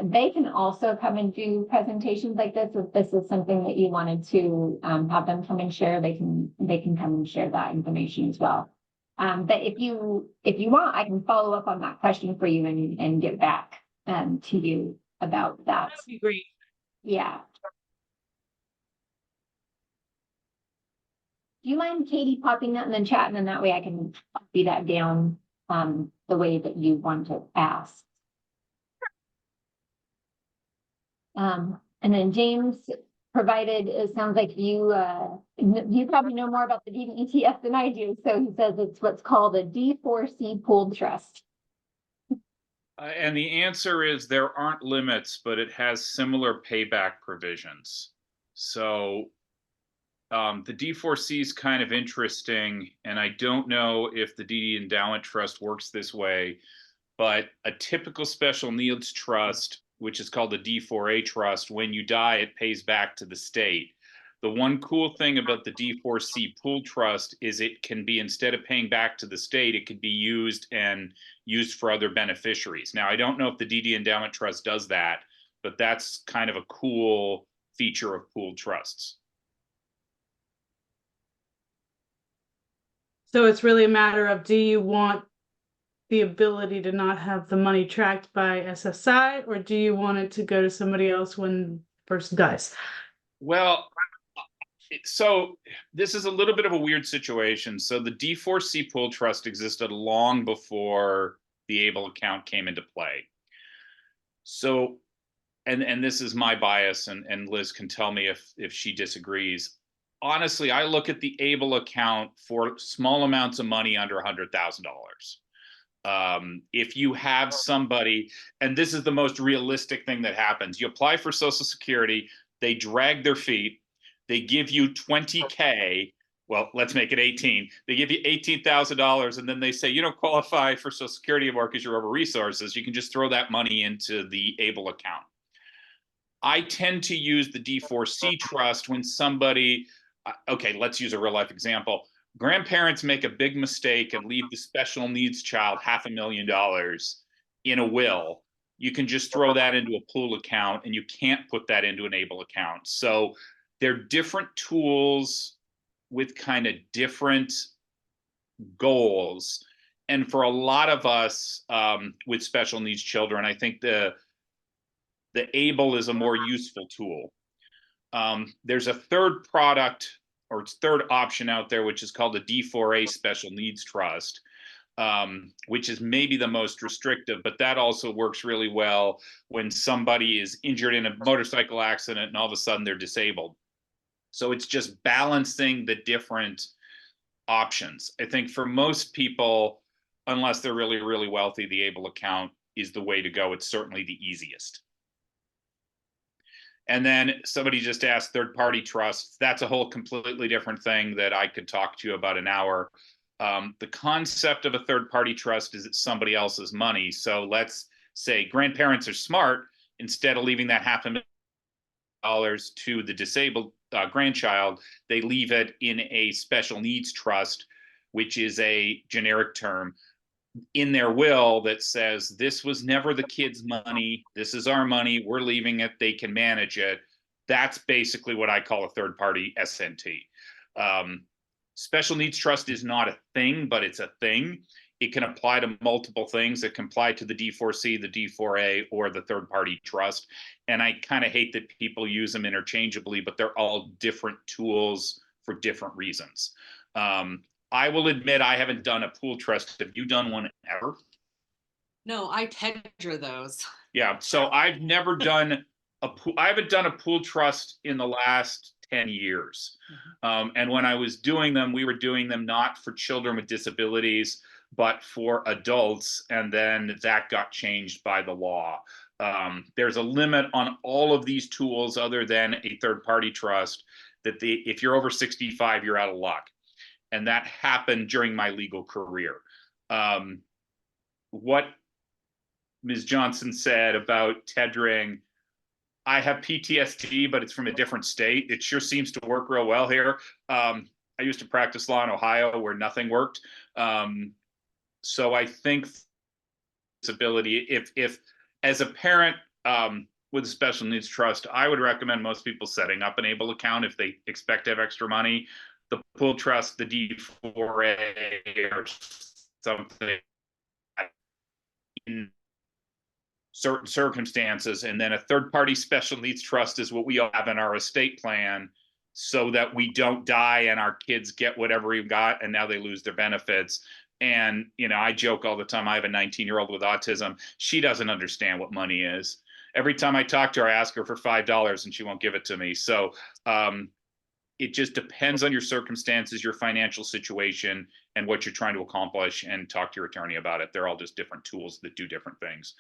They can also come and do presentations like this. If this is something that you wanted to have them come and share, they can come and share that information as well. But if you want, I can follow up on that question for you and get back to you about that. That'd be great. Yeah. Do you mind, Katie, popping that in the chat, and then that way I can copy that down the way that you want to ask. And then James provided, it sounds like you probably know more about the DDETF than I do. So he says it's what's called a D4C pooled trust. And the answer is there aren't limits, but it has similar payback provisions. So The D4C is kind of interesting, and I don't know if the DD Endowment Trust works this way, but a typical special needs trust, which is called the D4A trust, when you die, it pays back to the state. The one cool thing about the D4C pool trust is it can be, instead of paying back to the state, it could be used for other beneficiaries. Now, I don't know if the DD Endowment Trust does that, but that's kind of a cool feature of pooled trusts. So it's really a matter of, do you want the ability to not have the money tracked by SSI, or do you want it to go to somebody else when the person dies? Well, so this is a little bit of a weird situation. So the D4C pool trust existed long before the ABLE account came into play. So, and this is my bias, and Liz can tell me if she disagrees. Honestly, I look at the ABLE account for small amounts of money under $100,000. If you have somebody, and this is the most realistic thing that happens, you apply for Social Security, they drag their feet, they give you $20K. Well, let's make it 18. They give you $18,000, and then they say, you don't qualify for Social Security anymore because you're over resources. You can just throw that money into the ABLE account. I tend to use the D4C trust when somebody, okay, let's use a real life example. Grandparents make a big mistake and leave the special needs child $500,000 in a will. You can just throw that into a pool account, and you can't put that into an ABLE account. So they're different tools with kind of different goals. And for a lot of us with special needs children, I think the ABLE is a more useful tool. There's a third product or third option out there, which is called the D4A Special Needs Trust, which is maybe the most restrictive, but that also works really well when somebody is injured in a motorcycle accident and all of a sudden they're disabled. So it's just balancing the different options. I think for most people, unless they're really, really wealthy, the ABLE account is the way to go. It's certainly the easiest. And then somebody just asked third-party trusts. That's a whole completely different thing that I could talk to you about an hour. The concept of a third-party trust is it's somebody else's money. So let's say grandparents are smart. Instead of leaving that $500,000 to the disabled grandchild, they leave it in a special needs trust, which is a generic term, in their will that says this was never the kid's money. This is our money. We're leaving it. They can manage it. That's basically what I call a third party SNT. Special needs trust is not a thing, but it's a thing. It can apply to multiple things. It can apply to the D4C, the D4A, or the third party trust. And I kind of hate that people use them interchangeably, but they're all different tools for different reasons. I will admit I haven't done a pool trust. Have you done one ever? No, I Tedra those. Yeah, so I've never done a pool. I haven't done a pool trust in the last 10 years. And when I was doing them, we were doing them not for children with disabilities, but for adults. And then that got changed by the law. There's a limit on all of these tools other than a third party trust that if you're over 65, you're out of luck. And that happened during my legal career. What Ms. Johnson said about tethering, I have PTSD, but it's from a different state. It sure seems to work real well here. I used to practice law in Ohio where nothing worked. So I think disability, if as a parent with a special needs trust, I would recommend most people setting up an ABLE account if they expect to have extra money. The pool trust, the D4A or something in certain circumstances. And then a third party special needs trust is what we all have in our estate plan so that we don't die and our kids get whatever we've got and now they lose their benefits. And, you know, I joke all the time. I have a 19-year-old with autism. She doesn't understand what money is. Every time I talk to her, I ask her for $5 and she won't give it to me. So it just depends on your circumstances, your financial situation, and what you're trying to accomplish, and talk to your attorney about it. They're all just different tools that do different things.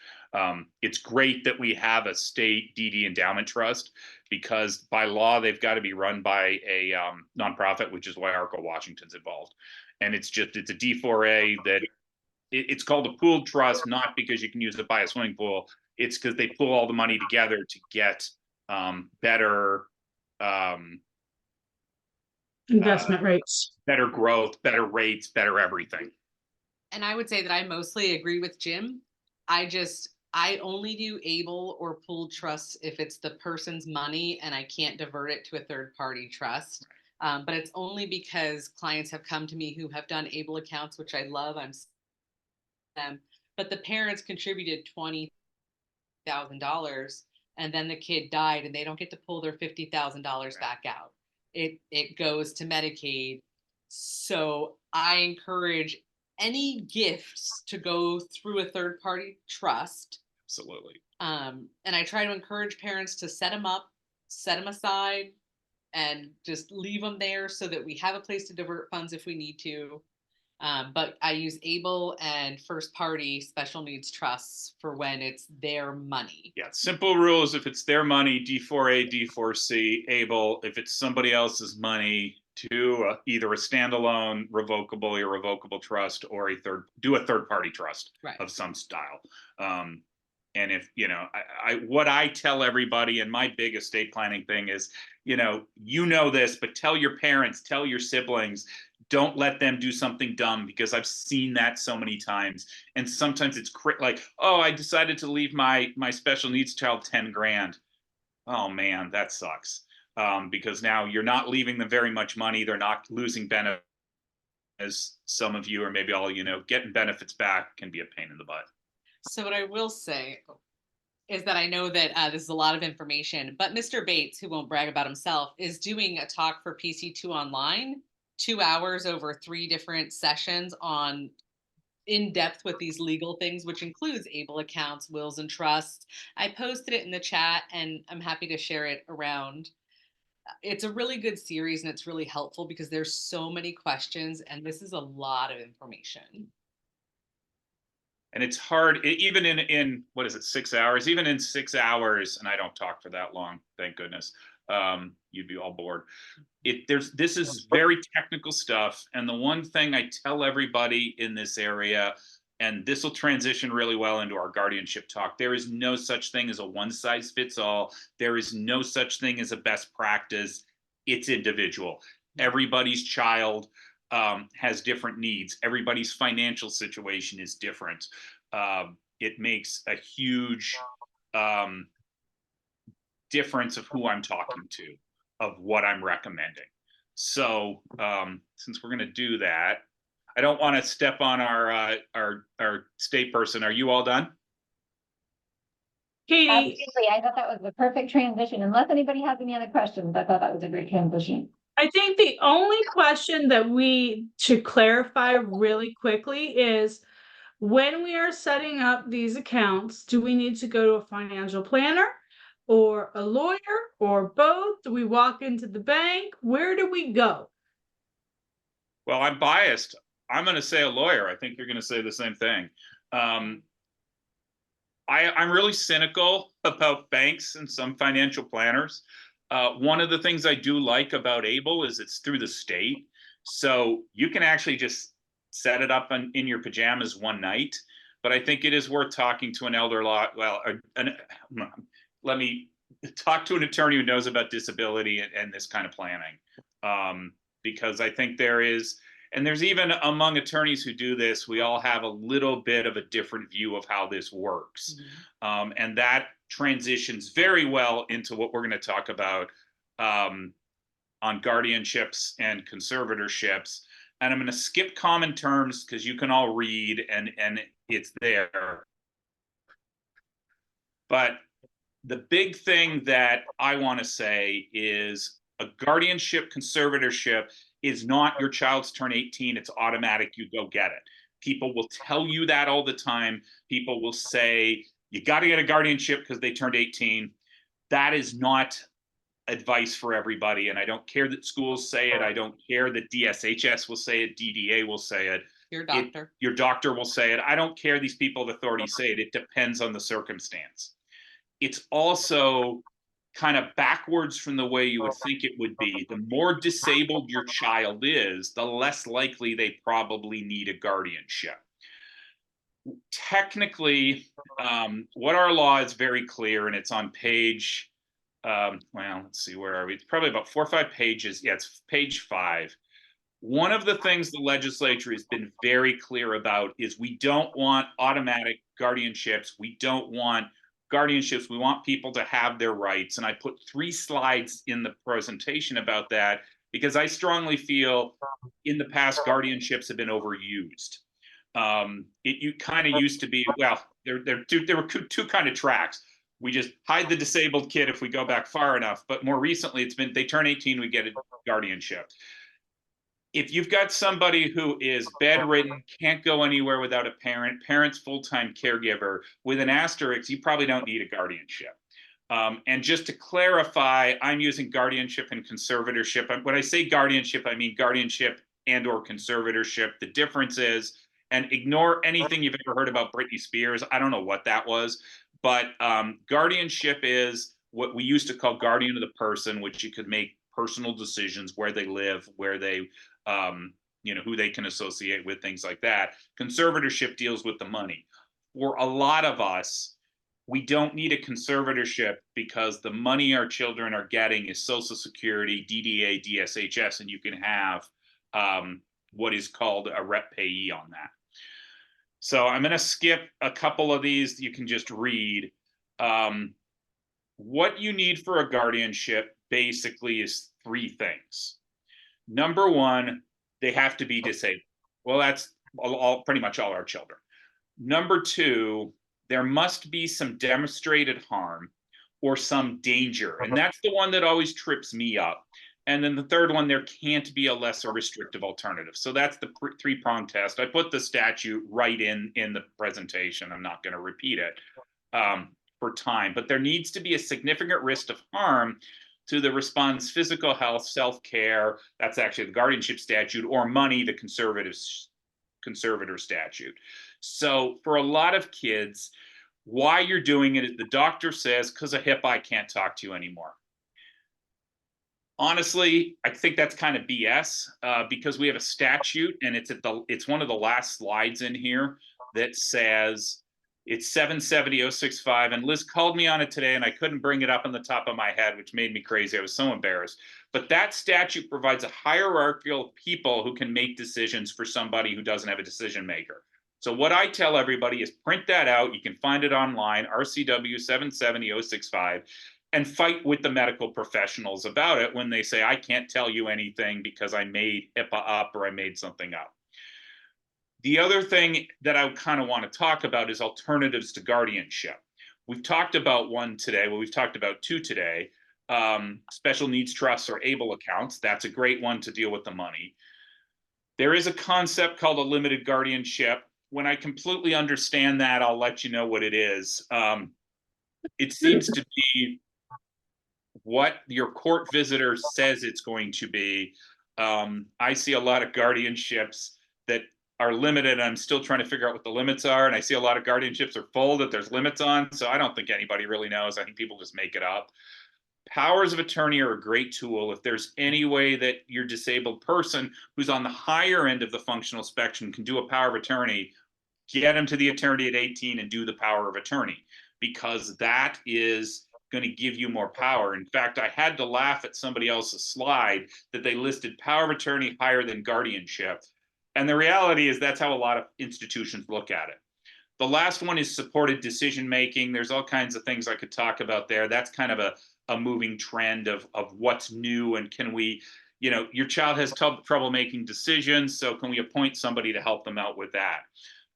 It's great that we have a state DD endowment trust, because by law, they've got to be run by a nonprofit, which is why ARCO Washington's involved. And it's a D4A that it's called a pooled trust, not because you can use it to buy a swimming pool. It's because they pool all the money together to get better Investment rates. better growth, better rates, better everything. And I would say that I mostly agree with Jim. I only do able or pooled trusts if it's the person's money and I can't divert it to a third party trust. But it's only because clients have come to me who have done able accounts, which I love. But the parents contributed $20,000 and then the kid died and they don't get to pull their $50,000 back out. It goes to Medicaid. So I encourage any gifts to go through a third party trust. Absolutely. And I try to encourage parents to set them up, set them aside, and just leave them there so that we have a place to divert funds if we need to. But I use able and first party special needs trusts for when it's their money. Yeah, simple rules. If it's their money, D4A, D4C, able. If it's somebody else's money, to either a standalone revocable, irrevocable trust, or a third party trust of some style. And if, what I tell everybody, and my big estate planning thing is, you know this, but tell your parents, tell your siblings, don't let them do something dumb, because I've seen that so many times. And sometimes it's like, oh, I decided to leave my special needs child 10 grand. Oh man, that sucks. Because now you're not leaving them very much money. They're not losing benefits, as some of you, or maybe all, getting benefits back can be a pain in the butt. So what I will say is that I know that this is a lot of information, but Mr. Bates, who won't brag about himself, is doing a talk for PC2 online, 2 hours over 3 different sessions on in depth with these legal things, which includes able accounts, wills and trusts. I posted it in the chat and I'm happy to share it around. It's a really good series and it's really helpful because there's so many questions and this is a lot of information. And it's hard, even in what is it, 6 hours, even in 6 hours, and I don't talk for that long, thank goodness. You'd be all bored. This is very technical stuff. And the one thing I tell everybody in this area, and this will transition really well into our guardianship talk, there is no such thing as a one size fits all. There is no such thing as a best practice. It's individual. Everybody's child has different needs. Everybody's financial situation is different. It makes a huge difference of who I'm talking to, of what I'm recommending. So since we're going to do that, I don't want to step on our state person. Are you all done? Katie. Absolutely. I thought that was the perfect transition. Unless anybody has any other questions, I thought that was a great transition. I think the only question that we should clarify really quickly is, when we are setting up these accounts, do we need to go to a financial planner or a lawyer or both? Do we walk into the bank? Where do we go? Well, I'm biased. I'm going to say a lawyer. I think you're going to say the same thing. I'm really cynical about banks and some financial planners. One of the things I do like about ABLE is it's through the state. So you can actually just set it up in your pajamas one night. But I think it is worth talking to an elder law. Well, let me talk to an attorney who knows about disability and this kind of planning. Because I think there is, and there's even among attorneys who do this, we all have a little bit of a different view of how this works. Mm-hmm. And that transitions very well into what we're going to talk about on guardianships and conservatorships. And I'm going to skip common terms because you can all read and it's there. But the big thing that I want to say is a guardianship conservatorship is not your child's turn 18. It's automatic. You go get it. People will tell you that all the time. People will say, you got to get a guardianship because they turned 18. That is not advice for everybody. And I don't care that schools say it. I don't care that DSHS will say it, DDA will say it. Your doctor. Your doctor will say it. I don't care these people of authority say it. It depends on the circumstance. It's also kind of backwards from the way you would think it would be. The more disabled your child is, the less likely they probably need a guardianship. Technically, what our law is very clear, and it's on page, well, let's see, where are we? It's probably about 4 or 5 pages. Yeah, it's page 5. One of the things the legislature has been very clear about is we don't want automatic guardianships. We don't want guardianships. We want people to have their rights. And I put 3 slides in the presentation about that because I strongly feel in the past guardianships have been overused. It kind of used to be, well, there were two kind of tracks. We just hide the disabled kid if we go back far enough. But more recently, it's been they turn 18, we get a guardianship. If you've got somebody who is bedridden, can't go anywhere without a parent, parent's full-time caregiver, with an asterisk, you probably don't need a guardianship. And just to clarify, I'm using guardianship and conservatorship. When I say guardianship, I mean guardianship and or conservatorship. The difference is, and ignore anything you've ever heard about Britney Spears. I don't know what that was, but guardianship is what we used to call guardian of the person, which you could make personal decisions, where they live, where they, who they can associate with, things like that. Conservatorship deals with the money. For a lot of us, we don't need a conservatorship because the money our children are getting is Social Security, DDA, DSHS, and you can have what is called a rep payee on that. So I'm going to skip a couple of these. You can just read. What you need for a guardianship basically is 3 things. Number 1, they have to be disabled. Well, that's pretty much all our children. Number 2, there must be some demonstrated harm or some danger. And that's the one that always trips me up. And then the third one, there can't be a lesser restrictive alternative. So that's the 3-prong test. I put the statute right in the presentation. I'm not going to repeat it for time, but there needs to be a significant risk of harm to the respondent's physical health, self-care. That's actually the guardianship statute, or money, the conservator statute. So for a lot of kids, why you're doing it is the doctor says, because of HIPAA, I can't talk to you anymore. Honestly, I think that's kind of BS because we have a statute, and it's one of the last slides in here that says it's 770-065. And Liz called me on it today, and I couldn't bring it up on the top of my head, which made me crazy. I was so embarrassed. But that statute provides a hierarchy of people who can make decisions for somebody who doesn't have a decision maker. So what I tell everybody is print that out. You can find it online, RCW 770-065. And fight with the medical professionals about it when they say, I can't tell you anything because I made HIPAA up or I made something up. The other thing that I kind of want to talk about is alternatives to guardianship. We've talked about one today. Well, we've talked about 2 today. Special needs trusts or ABLE accounts. That's a great one to deal with the money. There is a concept called a limited guardianship. When I completely understand that, I'll let you know what it is. It seems to be what your court visitor says it's going to be. I see a lot of guardianships that are limited. I'm still trying to figure out what the limits are. And I see a lot of guardianships are full that there's limits on. So I don't think anybody really knows. I think people just make it up. Powers of attorney are a great tool. If there's any way that your disabled person who's on the higher end of the functional spectrum can do a power of attorney, get them to the attorney at 18 and do the power of attorney, because that is going to give you more power. In fact, I had to laugh at somebody else's slide that they listed power of attorney higher than guardianship. And the reality is that's how a lot of institutions look at it. The last one is supported decision-making. There's all kinds of things I could talk about there. That's kind of a moving trend of what's new, and can we, your child has trouble making decisions, so can we appoint somebody to help them out with that?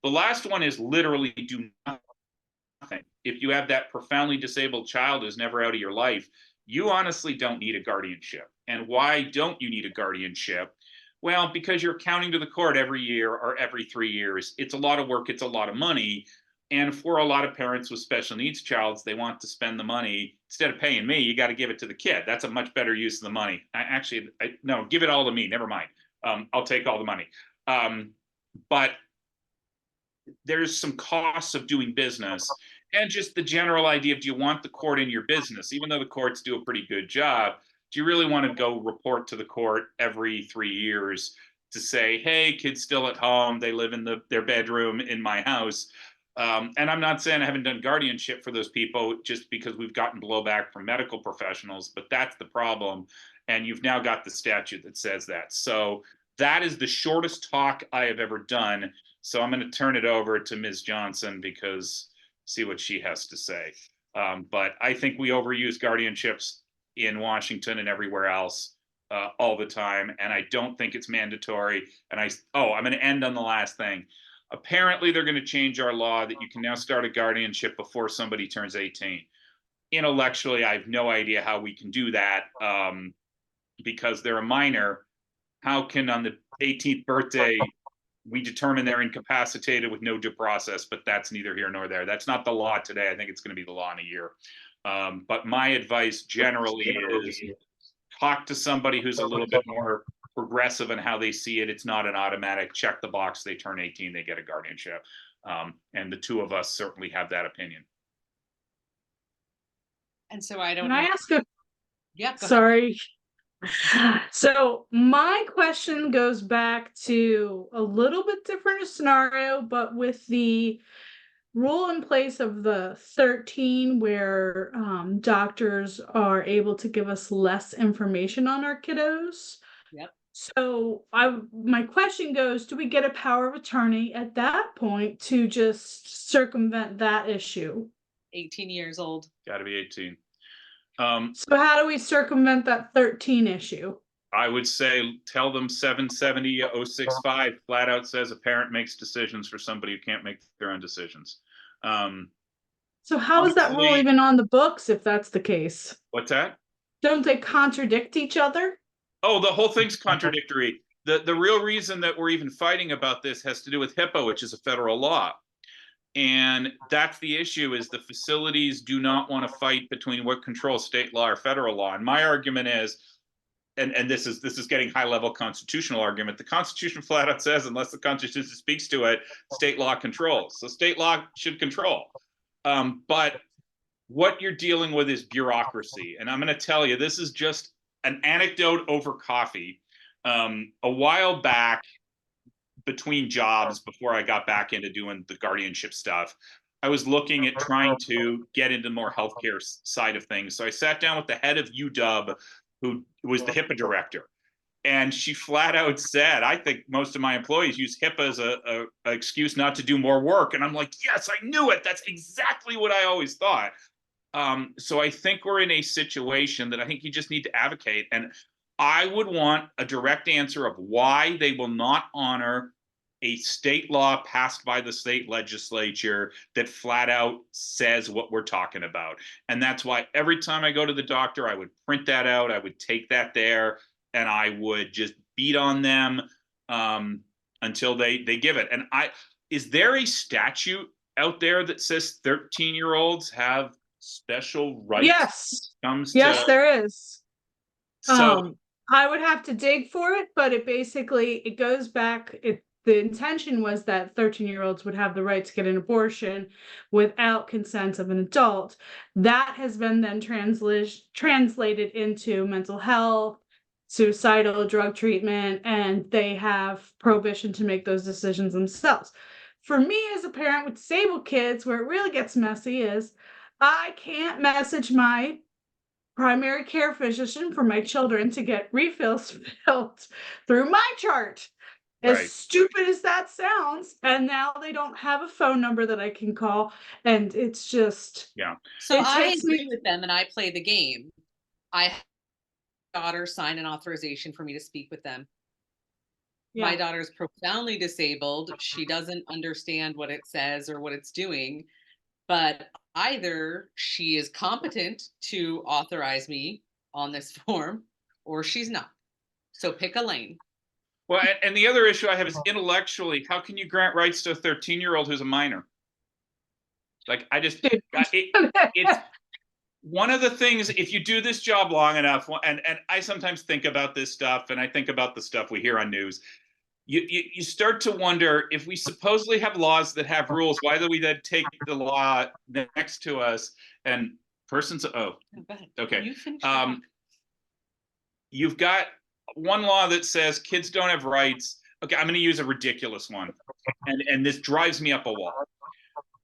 The last one is literally do nothing. If you have that profoundly disabled child who's never out of your life, you honestly don't need a guardianship. And why don't you need a guardianship? Well, because you're accounting to the court every year or every 3 years. It's a lot of work. It's a lot of money. And for a lot of parents with special needs childs, they want to spend the money instead of paying me. You got to give it to the kid. That's a much better use of the money. No, give it all to me. Never mind. I'll take all the money. But there's some costs of doing business, and just the general idea of, do you want the court in your business? Even though the courts do a pretty good job, do you really want to go report to the court every 3 years to say, hey, kid's still at home, they live in their bedroom in my house? And I'm not saying I haven't done guardianship for those people just because we've gotten blowback from medical professionals, but that's the problem. And you've now got the statute that says that. So that is the shortest talk I have ever done. So I'm going to turn it over to Ms. Johnson because see what she has to say. But I think we overuse guardianships in Washington and everywhere else all the time. And I don't think it's mandatory. And I'm going to end on the last thing. Apparently, they're going to change our law that you can now start a guardianship before somebody turns 18. Intellectually, I have no idea how we can do that because they're a minor. How can on the 18th birthday we determine they're incapacitated with no due process? But that's neither here nor there. That's not the law today. I think it's going to be the law in a year. But my advice generally is talk to somebody who's a little bit more progressive in how they see it. It's not an automatic check the box, they turn 18, they get a guardianship. And the two of us certainly have that opinion. And so I don't Can I know. ask a Yeah, go ahead. sorry. So my question goes back to a little bit different scenario, but with the rule in place of the 13 where doctors are able to give us less information on our kiddos. Yep. So my question goes, do we get a power of attorney at that point to just circumvent that issue? 18 years old. Got to be 18. So how do we circumvent that 13 issue? I would say tell them 770-065 flat out says a parent makes decisions for somebody who can't make their own decisions. So how is that rule even on the books if that's the case? What's that? Don't they contradict each other? Oh, the whole thing's contradictory. The real reason that we're even fighting about this has to do with HIPAA, which is a federal law. And that's the issue, is the facilities do not want to fight between what controls state law or federal law. And my argument is, and this is getting high level constitutional argument, the Constitution flat out says unless the Constitution speaks to it, state law controls. So state law should control. But what you're dealing with is bureaucracy. And I'm going to tell you, this is just an anecdote over coffee. A while back, between jobs, before I got back into doing the guardianship stuff, I was looking at trying to get into more healthcare side of things. So I sat down with the head of UW, who was the HIPAA director. And she flat out said, I think most of my employees use HIPAA as a excuse not to do more work. And I'm like, yes, I knew it. That's exactly what I always thought. So I think we're in a situation that I think you just need to advocate. And I would want a direct answer of why they will not honor a state law passed by the state legislature that flat out says what we're talking about. And that's why every time I go to the doctor, I would print that out. I would take that there and I would just beat on them until they give it. And is there a statute out there that says 13-year-olds have special rights? Yes. Yes, there is. So I would have to dig for it, but it goes back. The intention was that 13-year-olds would have the right to get an abortion without consent of an adult. That has been then translated into mental health, suicidal, drug treatment, and they have prohibition to make those decisions themselves. For me as a parent with disabled kids, where it really gets messy is I can't message my primary care physician for my children to get refills filled through my chart. As stupid as that sounds, and now they don't have a phone number that I can call, and it's just So I agree with them, and I play the game. I have my daughter sign an authorization for me to speak with them. My daughter is profoundly disabled. She doesn't understand what it says or what it's doing, but either she is competent to authorize me on this form, or she's not. So pick a lane. Well, and the other issue I have is intellectually, how can you grant rights to a 13-year-old who's a minor? Like, I just, Dude. it's one of the things, if you do this job long enough, and I sometimes think about this stuff, and I think about the stuff we hear on news, you start to wonder, if we supposedly have laws that have rules, why do we then take the law next to us and persons, Go ahead. okay. You finish your talk. You've got one law that says kids don't have rights. Okay, I'm going to use a ridiculous one, and this drives me up a wall.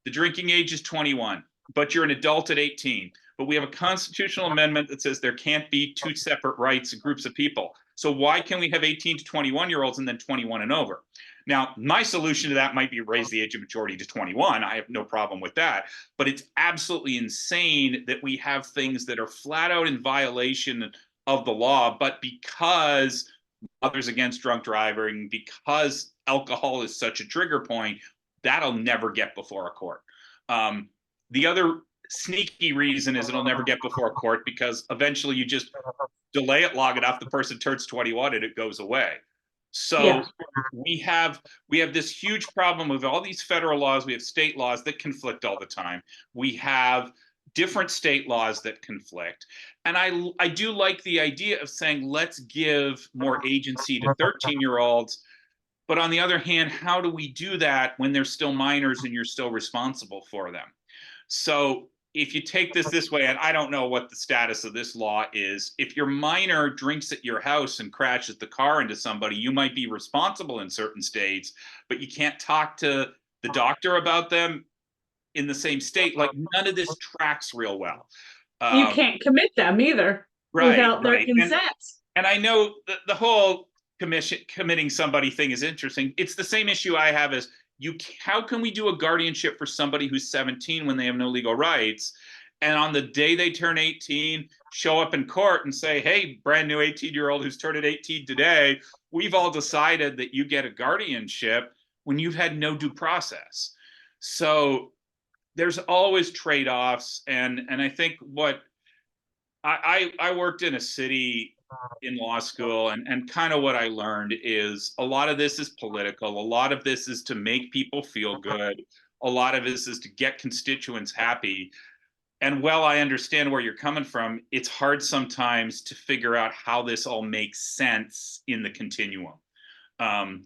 The drinking age is 21, but you're an adult at 18. But we have a constitutional amendment that says there can't be two separate rights and groups of people. So why can we have 18 to 21-year-olds and then 21 and over? Now, my solution to that might be raise the age of majority to 21. I have no problem with that. But it's absolutely insane that we have things that are flat out in violation of the law, but because Mothers Against Drunk Driving, because alcohol is such a trigger point, that'll never get before a court. The other sneaky reason is it'll never get before a court because eventually you just delay it long enough, the person turns 21 and it goes away. So Yeah. we have this huge problem with all these federal laws. We have state laws that conflict all the time. We have different state laws that conflict. And I do like the idea of saying, let's give more agency to 13-year-olds. But on the other hand, how do we do that when they're still minors and you're still responsible for them? So if you take this way, and I don't know what the status of this law is, if your minor drinks at your house and crashes the car into somebody, you might be responsible in certain states, but you can't talk to the doctor about them in the same state. Like, none of this tracks real well. You can't commit them either without their consent. And I know the whole committing somebody thing is interesting. It's the same issue I have as how can we do a guardianship for somebody who's 17 when they have no legal rights? And on the day they turn 18, show up in court and say, hey, brand new 18-year-old who's turned 18 today, we've all decided that you get a guardianship when you've had no due process. So there's always trade-offs. And I think what I worked in a city in law school, and kind of what I learned is a lot of this is political. A lot of this is to make people feel good. A lot of this is to get constituents happy. And while I understand where you're coming from, it's hard sometimes to figure out how this all makes sense in the continuum.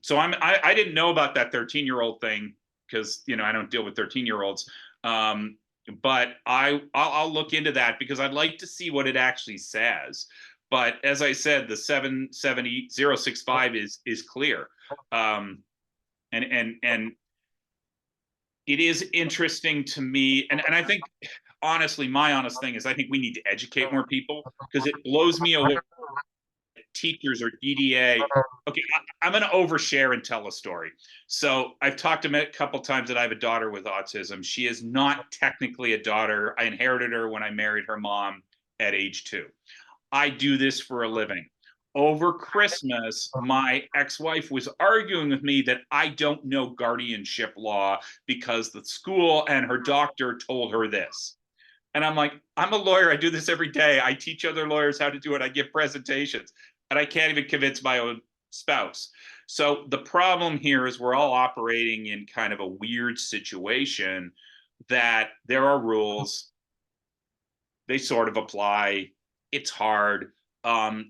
So I didn't know about that 13-year-old thing because, I don't deal with 13-year-olds. But I'll look into that because I'd like to see what it actually says. But as I said, the 770065 is clear. And it is interesting to me. And I think, honestly, my honest thing is I think we need to educate more people because it blows me away. Teachers or DDA. Okay, I'm going to overshare and tell a story. So I've talked to a couple times that I have a daughter with autism. She is not technically a daughter. I inherited her when I married her mom at age 2. I do this for a living. Over Christmas, my ex-wife was arguing with me that I don't know guardianship law because the school and her doctor told her this. And I'm like, I'm a lawyer. I do this every day. I teach other lawyers how to do it. I give presentations. And I can't even convince my own spouse. So the problem here is we're all operating in kind of a weird situation that there are rules. They sort of apply. It's hard.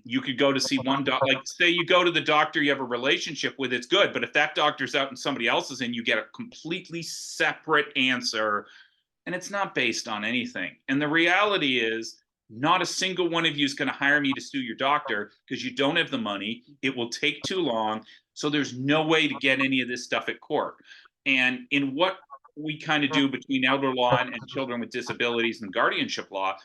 You could go to see one doctor, like say you go to the doctor you have a relationship with, it's good. But if that doctor's out and somebody else is in, you get a completely separate answer. And it's not based on anything. And the reality is, not a single one of you is going to hire me to sue your doctor because you don't have the money. It will take too long. So there's no way to get any of this stuff at court. And in what we kind of do between elder law and children with disabilities and guardianship law,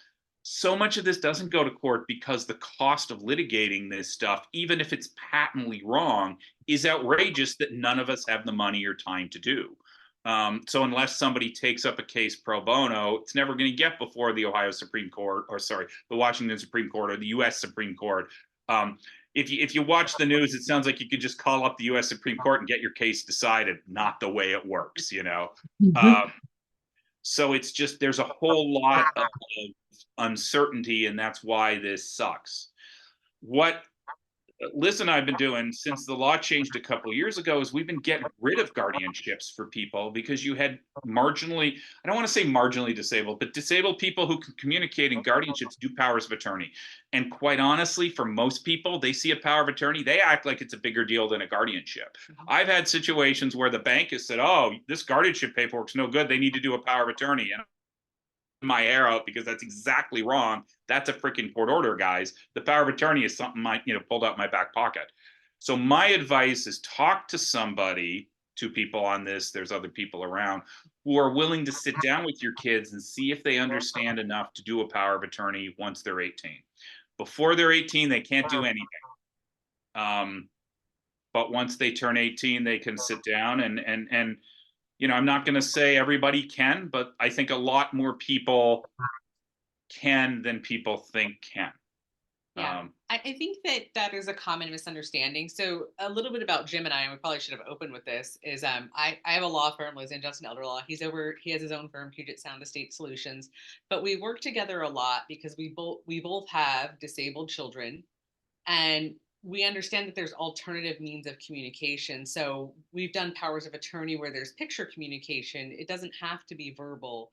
so much of this doesn't go to court because the cost of litigating this stuff, even if it's patently wrong, is outrageous that none of us have the money or time to do. So unless somebody takes up a case pro bono, it's never going to get before the Ohio Supreme Court, or sorry, the Washington Supreme Court or the U.S. Supreme Court. If you watch the news, it sounds like you could just call up the U.S. Supreme Court and get your case decided. Not the way it works, So it's just, there's a whole lot of uncertainty, and that's why this sucks. What Liz and I have been doing since the law changed a couple of years ago is we've been getting rid of guardianships for people because you had marginally, I don't want to say marginally disabled, but disabled people who can communicate in guardianships do powers of attorney. And quite honestly, for most people, they see a power of attorney, they act like it's a bigger deal than a guardianship. I've had situations where the bank has said, oh, this guardianship paperwork's no good, they need to do a power of attorney. And my hair out because that's exactly wrong. That's a freaking court order, guys. The power of attorney is something I, pulled out my back pocket. So my advice is talk to somebody, two people on this. There's other people around who are willing to sit down with your kids and see if they understand enough to do a power of attorney once they're 18. Before they're 18, they can't do anything. But once they turn 18, they can sit down and I'm not going to say everybody can, but I think a lot more people can than people think can. Yeah, I think that is a common misunderstanding. So a little bit about Jim and we probably should have opened with this, is I have a law firm, Liz and Justin Elder Law. He has his own firm, Puget Sound Estate Solutions, but we work together a lot because we both have disabled children, and we understand that there's alternative means of communication. So we've done powers of attorney where there's picture communication. It doesn't have to be verbal.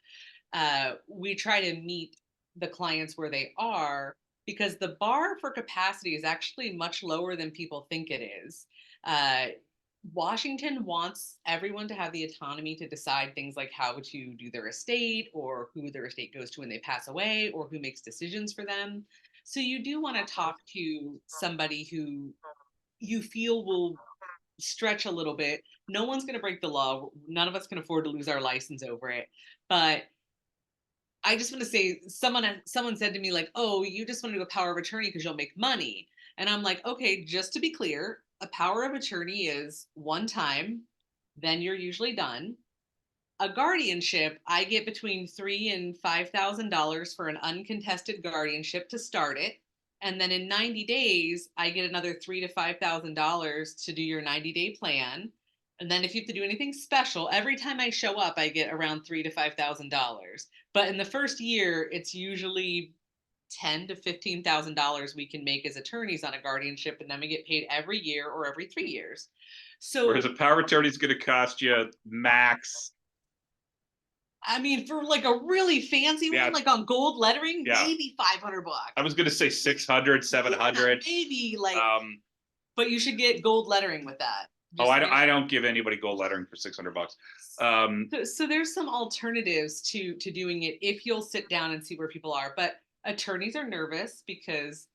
We try to meet the clients where they are, because the bar for capacity is actually much lower than people think it is. Washington wants everyone to have the autonomy to decide things like how to do their estate, or who their estate goes to when they pass away, or who makes decisions for them. So you do want to talk to somebody who you feel will stretch a little bit. No one's going to break the law. None of us can afford to lose our license over it. But I just want to say, someone said to me like, oh, you just want to do a power of attorney because you'll make money. And I'm like, okay, just to be clear, a power of attorney is one time, then you're usually done. A guardianship, I get between $3,000 and $5,000 for an uncontested guardianship to start it. And then in 90 days, I get another $3,000 to $5,000 to do your 90-day plan. And then if you have to do anything special, every time I show up, I get around $3,000 to $5,000. But in the first year, it's usually $10,000 to $15,000 we can make as attorneys on a guardianship, and then we get paid every year or every 3 years. So whereas a power of attorney is going to cost you max, I mean, for like a really fancy one, like on gold lettering, maybe $500. I was going to say 600, 700. Maybe like, but you should get gold lettering with that. I don't give anybody gold lettering for $600. So there's some alternatives to doing it if you'll sit down and see where people are. But attorneys are nervous because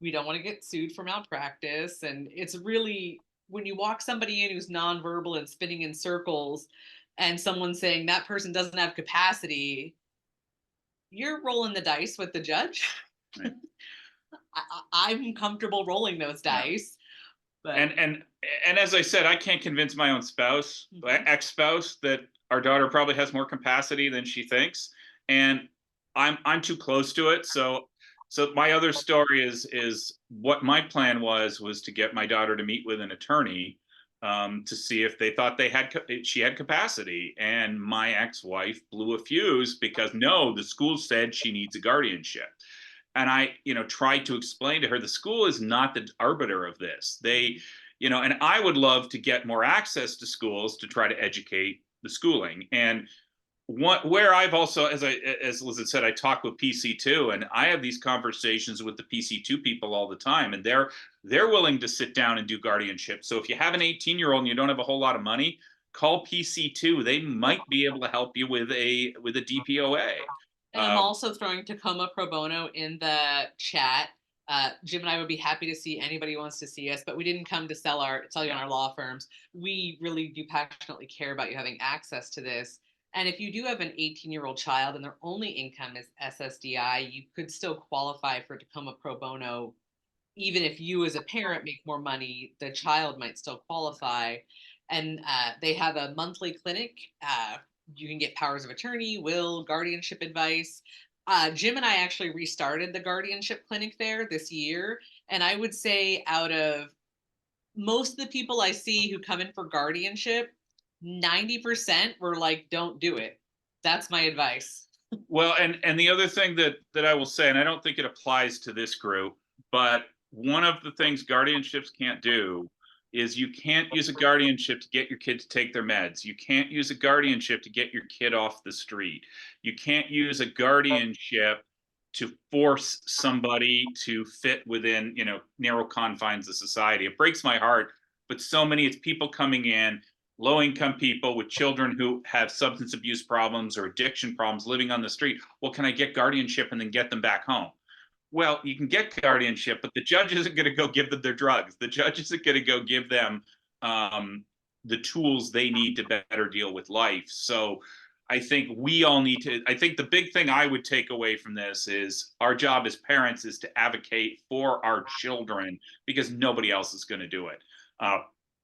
we don't want to get sued for malpractice. And it's really, when you walk somebody in who's nonverbal and spinning in circles, and someone's saying that person doesn't have capacity, you're rolling the dice with the judge. Right. I'm comfortable rolling those dice. But... And as I said, I can't convince my own spouse, ex-spouse, that our daughter probably has more capacity than she thinks, and I'm too close to it. So my other story is what my plan was to get my daughter to meet with an attorney to see if they thought she had capacity, and my ex-wife blew a fuse because no, the school said she needs a guardianship. And I, tried to explain to her, the school is not the arbiter of this. They, and I would love to get more access to schools to try to educate the schooling. And where I've also, as Liz had said, I talk with PC2, and I have these conversations with the PC2 people all the time, and they're willing to sit down and do guardianship. So if you have an 18-year-old and you don't have a whole lot of money, call PC2. They might be able to help you with a DPOA. And I'm also throwing Tacoma Pro Bono in the chat. Jim and I would be happy to see anybody who wants to see us, but we didn't come to sell you on our law firms. We really do passionately care about you having access to this. And if you do have an 18-year-old child and their only income is SSDI, you could still qualify for Tacoma Pro Bono. Even if you as a parent make more money, the child might still qualify. And they have a monthly clinic. You can get powers of attorney, will, guardianship advice. Jim and I actually restarted the guardianship clinic there this year. And I would say out of most of the people I see who come in for guardianship, 90% were like, don't do it. That's my advice. Well, and the other thing that I will say, and I don't think it applies to this group, but one of the things guardianships can't do is you can't use a guardianship to get your kid to take their meds. You can't use a guardianship to get your kid off the street. You can't use a guardianship to force somebody to fit within, narrow confines of society. It breaks my heart, but so many, it's people coming in, low income people with children who have substance abuse problems or addiction problems living on the street. Well, can I get guardianship and then get them back home? Well, you can get guardianship, but the judge isn't going to go give them their drugs. The judge isn't going to go give them the tools they need to better deal with life. So I think we all need to, I think the big thing I would take away from this is our job as parents is to advocate for our children because nobody else is going to do it.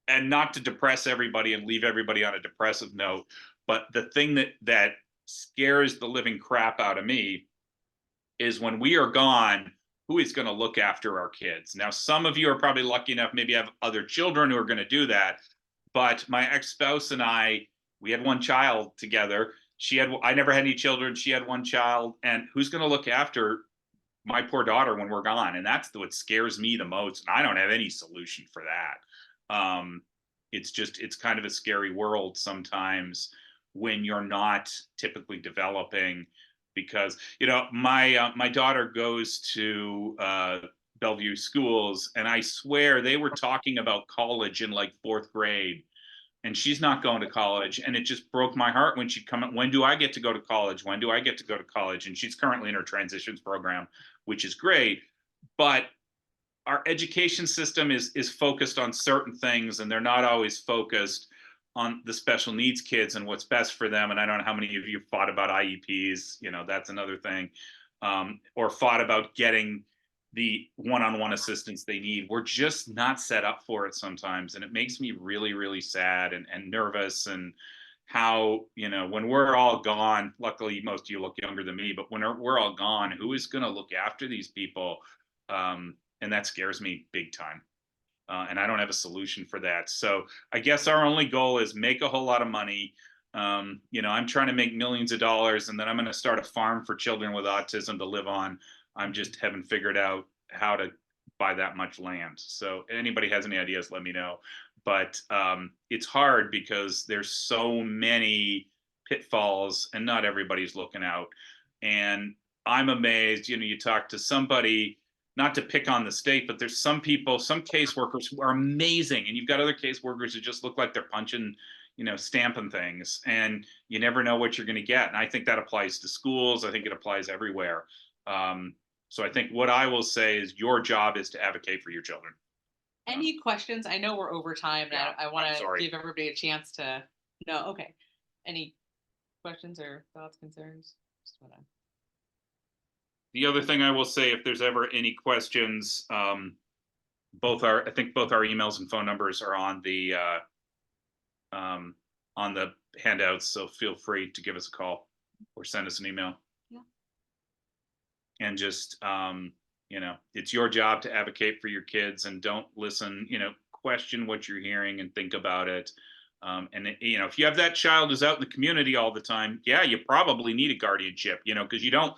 And not to depress everybody and leave everybody on a depressive note, but the thing that scares the living crap out of me is when we are gone, who is going to look after our kids? Now, some of you are probably lucky enough, maybe have other children who are going to do that. But my ex-spouse and I, we had one child together. I never had any children. She had one child. And who's going to look after my poor daughter when we're gone? And that's what scares me the most. And I don't have any solution for that. It's kind of a scary world sometimes when you're not typically developing. Because my daughter goes to Bellevue schools, and I swear they were talking about college in like 4th grade, and she's not going to college, and it just broke my heart when she'd come up. When do I get to go to college? When do I get to go to college? And she's currently in her transitions program, which is great, but our education system is focused on certain things, and they're not always focused on the special needs kids and what's best for them. And I don't know how many of you fought about IEPs, that's another thing, or fought about getting the one-on-one assistance they need. We're just not set up for it sometimes. And it makes me really, really sad and nervous. And how, when we're all gone, luckily most of you look younger than me, but when we're all gone, who is going to look after these people? And that scares me big time. And I don't have a solution for that. So I guess our only goal is make a whole lot of money. I'm trying to make millions of dollars, and then I'm going to start a farm for children with autism to live on. I'm just haven't figured out how to buy that much land. So anybody has any ideas, let me know. But it's hard because there's so many pitfalls and not everybody's looking out. And I'm amazed, you talk to somebody, not to pick on the state, but there's some people, some caseworkers who are amazing. And you've got other caseworkers who just look like they're punching, stamping things, and you never know what you're going to get. And I think that applies to schools. I think it applies everywhere. So I think what I will say is your job is to advocate for your children. Any questions? I know we're over time. Yeah, I want I'm to sorry. give everybody a chance to know. Okay. Any questions or thoughts, concerns? Just wanna... The other thing I will say, if there's ever any questions, I think both our emails and phone numbers are on the handouts. So feel free to give us a call or send us an email. Yeah. And just, it's your job to advocate for your kids, and don't listen, question what you're hearing and think about it. If you have that child who's out in the community all the time, yeah, you probably need a guardianship, because you don't.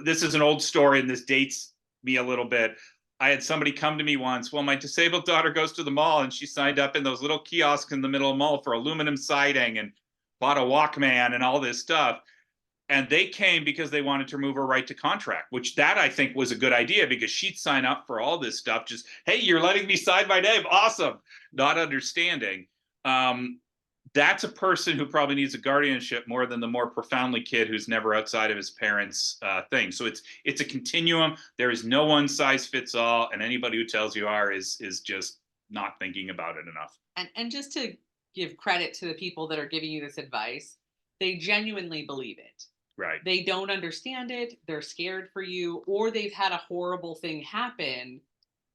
This is an old story, and this dates me a little bit. I had somebody come to me once. Well, my disabled daughter goes to the mall, and she signed up in those little kiosks in the middle of the mall for aluminum siding and bought a Walkman and all this stuff. And they came because they wanted to move her right to contract, which that I think was a good idea, because she'd sign up for all this stuff. Just, hey, you're letting me sign my name. Awesome. Not understanding. That's a person who probably needs a guardianship more than the more profoundly kid who's never outside of his parents' thing. So it's a continuum. There is no one size fits all, and anybody who tells you is just not thinking about it enough. And just to give credit to the people that are giving you this advice, they genuinely believe it. Right. They don't understand it. They're scared for you, or they've had a horrible thing happen.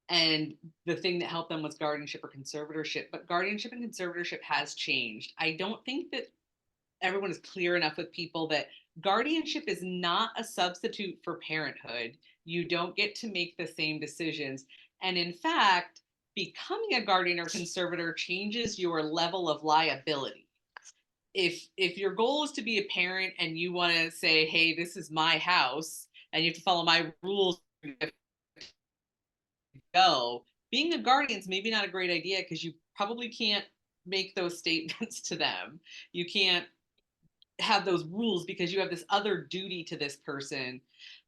And the thing that helped them was guardianship or conservatorship. But guardianship and conservatorship has changed. I don't think that everyone is clear enough with people that guardianship is not a substitute for parenthood. You don't get to make the same decisions. And in fact, becoming a guardian or conservator changes your level of liability. If your goal is to be a parent and you want to say, hey, this is my house and you have to follow my rules, go. Being a guardian is maybe not a great idea because you probably can't make those statements to them. You can't have those rules because you have this other duty to this person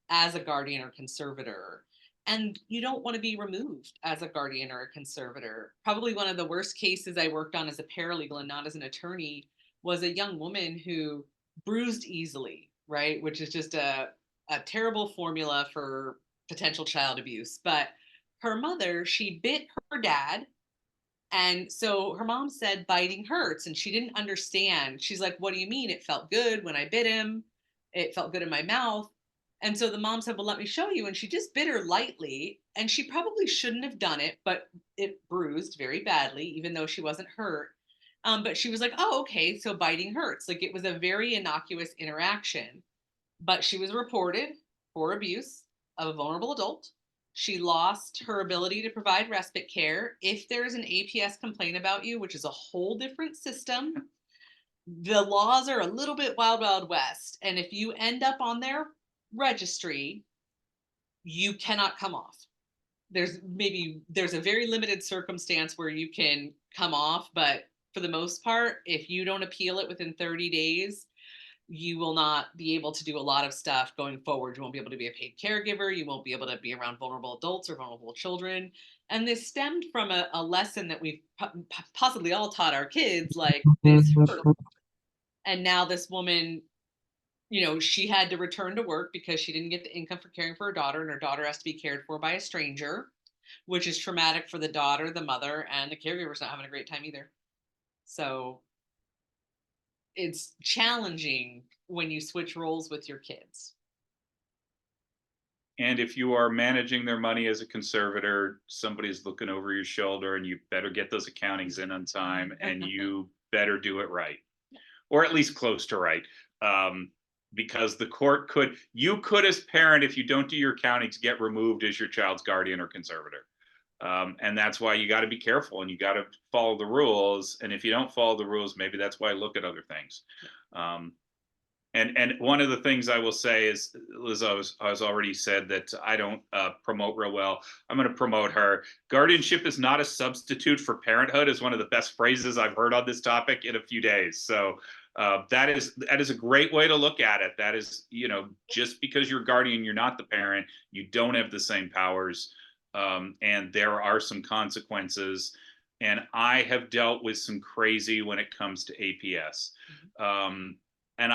as a guardian or conservator. And you don't want to be removed as a guardian or a conservator. Probably one of the worst cases I worked on as a paralegal and not as an attorney was a young woman who bruised easily, right? Which is just a terrible formula for potential child abuse. But her mother, she bit her dad. And so her mom said biting hurts, and she didn't understand. She's like, what do you mean? It felt good when I bit him. It felt good in my mouth. And so the mom said, well, let me show you. And she just bit her lightly. And she probably shouldn't have done it, but it bruised very badly, even though she wasn't hurt. But she was like, oh, okay, so biting hurts. Like, it was a very innocuous interaction. But she was reported for abuse of a vulnerable adult. She lost her ability to provide respite care. If there's an APS complaint about you, which is a whole different system, the laws are a little bit wild, wild west. And if you end up on their registry, you cannot come off. There's a very limited circumstance where you can come off, but for the most part, if you don't appeal it within 30 days, you will not be able to do a lot of stuff going forward. You won't be able to be a paid caregiver. You won't be able to be around vulnerable adults or vulnerable children. And this stemmed from a lesson that we've possibly all taught our kids, like, this hurt. And now this woman, she had to return to work because she didn't get the income for caring for her daughter, and her daughter has to be cared for by a stranger, which is traumatic for the daughter, the mother, and the caregiver's not having a great time either. So it's challenging when you switch roles with your kids. And if you are managing their money as a conservator, somebody's looking over your shoulder, and you better get those accountings in on time, and you better do it right, or at least close to right. Because the court you could as parent, if you don't do your accountings, get removed as your child's guardian or conservator. And that's why you got to be careful, and you got to follow the rules. And if you don't follow the rules, maybe that's why I look at other things. And one of the things I will say is, Liz, I was already said that I don't promote real well. I'm going to promote her. Guardianship is not a substitute for parenthood is one of the best phrases I've heard on this topic in a few days. So that is a great way to look at it. That is, just because you're guardian, you're not the parent. You don't have the same powers. And there are some consequences. And I have dealt with some crazy when it comes to APS. And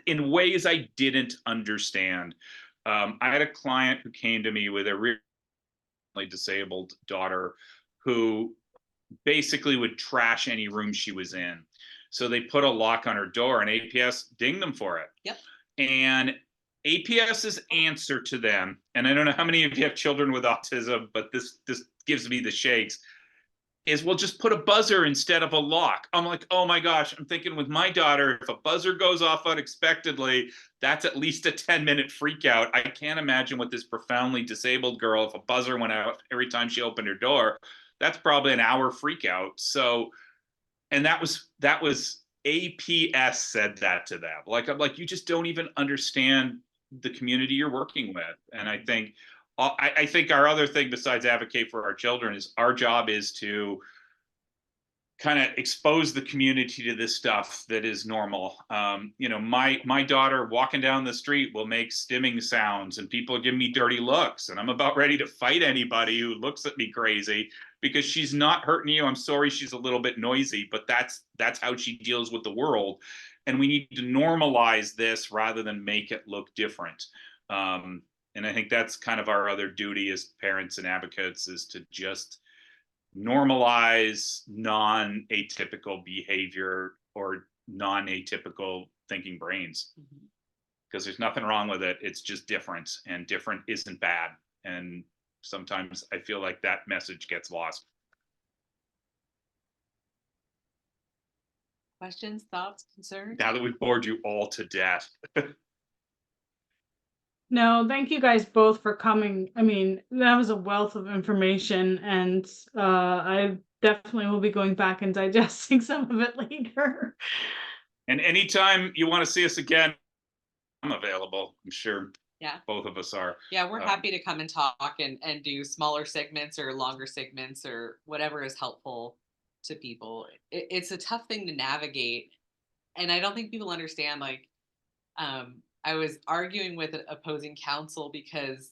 in ways I didn't understand. I had a client who came to me with a really disabled daughter who basically would trash any room she was in. So they put a lock on her door, and APS dinged them for it. Yep. And APS's answer to them, and I don't know how many of you have children with autism, but this gives me the shakes, is we'll just put a buzzer instead of a lock. I'm like, oh my gosh, I'm thinking with my daughter, if a buzzer goes off unexpectedly, that's at least a 10-minute freak out. I can't imagine with this profoundly disabled girl, if a buzzer went out every time she opened her door, that's probably an hour freak out. So, and that was APS said that to them. Like, I'm like, you just don't even understand the community you're working with. And I think our other thing besides advocate for our children is our job is to kind of expose the community to this stuff that is normal. My daughter walking down the street will make stimming sounds, and people give me dirty looks, and I'm about ready to fight anybody who looks at me crazy because she's not hurting you. I'm sorry, she's a little bit noisy, but that's how she deals with the world. And we need to normalize this rather than make it look different. And I think that's kind of our other duty as parents and advocates, is to just normalize non-atypical behavior or non-atypical thinking brains. Because there's nothing wrong with it. It's just different, and different isn't bad. And sometimes I feel like that message gets lost. Questions, thoughts, concerns? Now that we've bored you all to death. No, thank you guys both for coming. I mean, that was a wealth of information, and I definitely will be going back and digesting some of it later. And anytime you want to see us again, I'm available, I'm sure. Yeah. Both of us are. Yeah, we're happy to come and talk and do smaller segments or longer segments or whatever is helpful to people. It's a tough thing to navigate, and I don't think people understand. Like, I was arguing with an opposing counsel because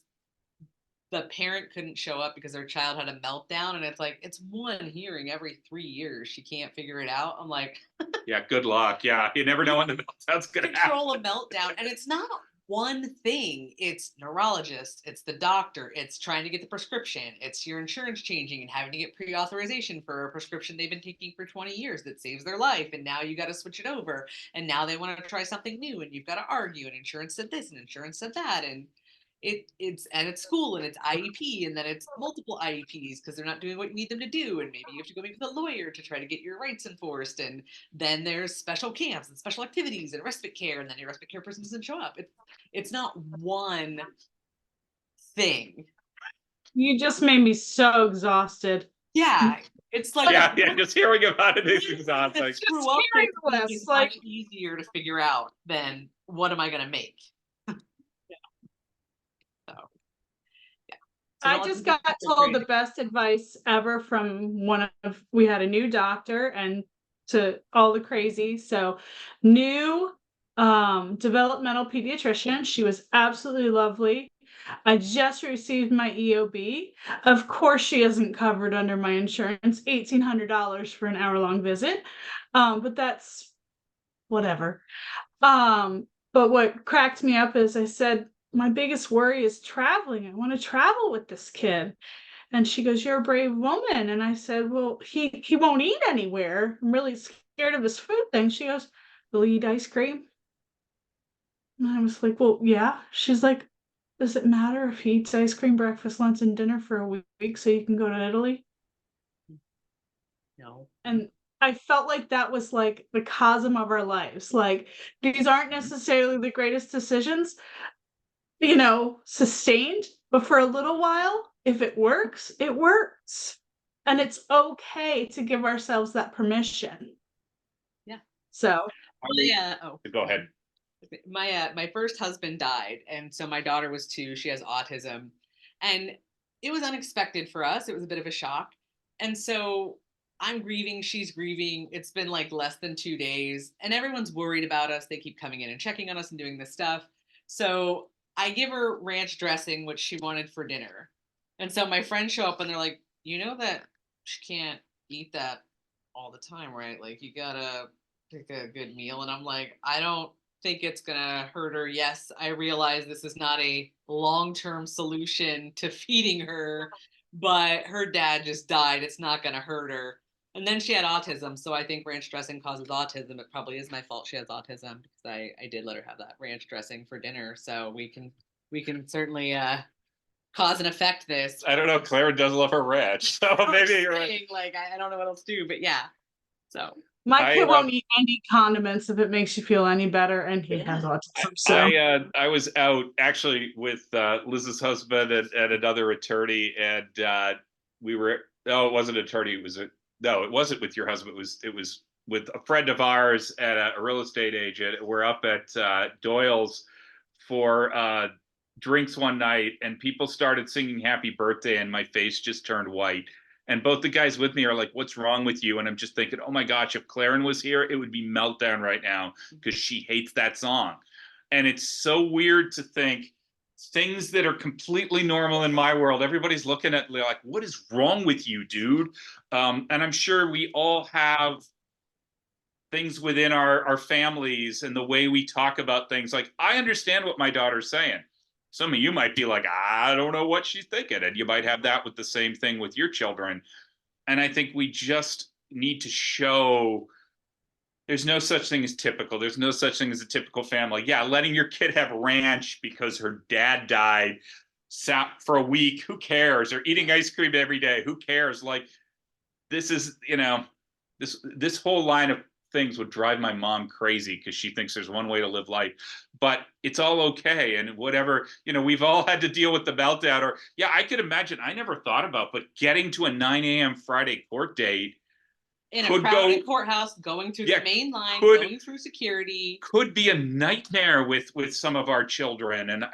the parent couldn't show up because their child had a meltdown, and it's like, it's one hearing every 3 years. She can't figure it out. I'm like, yeah, good luck. Yeah, you never know when the meltdown's gonna control happen. a meltdown, and it's not one thing. It's neurologist, it's the doctor, it's trying to get the prescription, it's your insurance changing and having to get pre-authorization for a prescription they've been taking for 20 years that saves their life, and now you got to switch it over, and now they want to try something new, and you've got to argue, and insurance said this and insurance said that, and it's school and it's IEP, and then it's multiple IEPs because they're not doing what you need them to do, and maybe you have to go meet with a lawyer to try to get your rights enforced, and then there's special camps and special activities and respite care, and then your respite care person doesn't show up. It's not one thing. You just made me so exhausted. Yeah, it's like yeah, just hearing about it is exhausting. Screw up hearing thing this, is like- much easier to figure out than what am I going to make. So I just got told the best advice ever from we had a new doctor, and to all the crazy. So new developmental pediatrician. She was absolutely lovely. I just received my EOB. Of course, she isn't covered under my insurance. $1,800 for an hour-long visit. But that's whatever. But what cracked me up is I said, my biggest worry is traveling. I want to travel with this kid. And she goes, you're a brave woman. And I said, well, he won't eat anywhere. I'm really scared of his food thing. She goes, will he eat ice cream? And I was like, well, yeah. She's like, does it matter if he eats ice cream, breakfast, lunch, and dinner for a week so you can go to Italy? No. And I felt like that was like the cosm of our lives. Like, these aren't necessarily the greatest decisions, sustained, but for a little while, if it works, it works. And it's okay to give ourselves that permission. Yeah. So Go ahead. My first husband died, and so my daughter was 2. She has autism, and it was unexpected for us. It was a bit of a shock, and so I'm grieving, she's grieving. It's been like less than 2 days, and everyone's worried about us. They keep coming in and checking on us and doing this stuff. So I give her ranch dressing, which she wanted for dinner, and so my friends show up and they're like, you know that she can't eat that all the time, right? Like, you gotta pick a good meal. And I'm like, I don't think it's gonna hurt her. Yes, I realize this is not a long-term solution to feeding her, but her dad just died. It's not gonna hurt her. And then she had autism, so I think ranch dressing causes autism. It probably is my fault she has autism, because I did let her have that ranch dressing for dinner. So we can certainly cause and affect this. I don't know. Clara does love her ranch, so maybe you're right. Like, I don't know what else to do, but yeah. So my kid won't eat any condiments if it makes you feel any better, and he has autism. So I was out actually with Liz's husband and another attorney, and we were. No, it wasn't an attorney. It wasn't with your husband. It was with a friend of ours and a real estate agent. We're up at Doyle's for drinks one night, and people started singing happy birthday, and my face just turned white. And both the guys with me are like, what's wrong with you? And I'm just thinking, oh my gosh, if Claren was here, it would be meltdown right now because she hates that song. And it's so weird to think things that are completely normal in my world, everybody's looking at like, what is wrong with you, dude? And I'm sure we all have things within our families and the way we talk about things. Like, I understand what my daughter's saying. Some of you might be like, I don't know what she's thinking. And you might have that with the same thing with your children. And I think we just need to show there's no such thing as typical. There's no such thing as a typical family. Yeah, letting your kid have ranch because her dad died for a week, who cares? Or eating ice cream every day, who cares? Like, this is, this whole line of things would drive my mom crazy because she thinks there's one way to live life, but it's all okay. And whatever, we've all had to deal with the meltdown, or I could imagine, I never thought about, but getting to a 9 a.m. Friday court date in a Could crowded go- courthouse, going through Yeah, the main line, could- going through security. Could be a nightmare with some of our children, and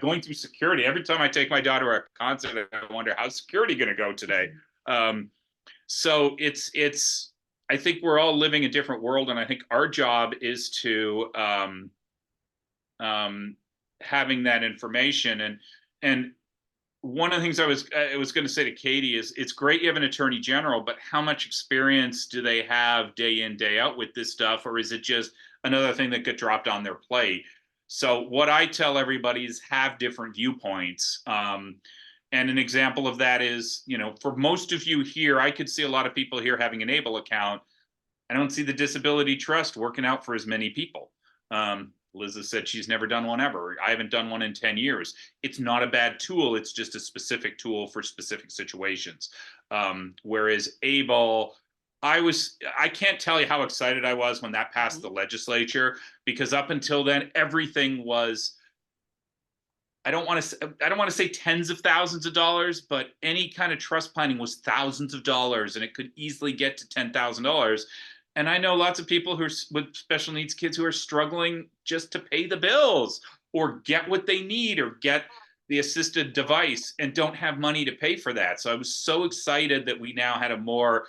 going through security. Every time I take my daughter to a concert, I wonder how's security going to go today. So it's I think we're all living a different world, and I think our job is to having that information. And one of the things I was going to say to Katie is, it's great you have an attorney general, but how much experience do they have day in, day out with this stuff? Or is it just another thing that got dropped on their plate? So what I tell everybody is have different viewpoints. And an example of that is, for most of you here, I could see a lot of people here having an ABLE account. I don't see the disability trust working out for as many people. Liz has said she's never done one ever. I haven't done one in 10 years. It's not a bad tool. It's just a specific tool for specific situations. Whereas ABLE, I can't tell you how excited I was when that passed the legislature, because up until then, everything was, I don't want to say tens of thousands of dollars, but any kind of trust planning was thousands of dollars, and it could easily get to $10,000. And I know lots of people who are with special needs kids who are struggling just to pay the bills or get what they need or get the assisted device and don't have money to pay for that. So I was so excited that we now had a more,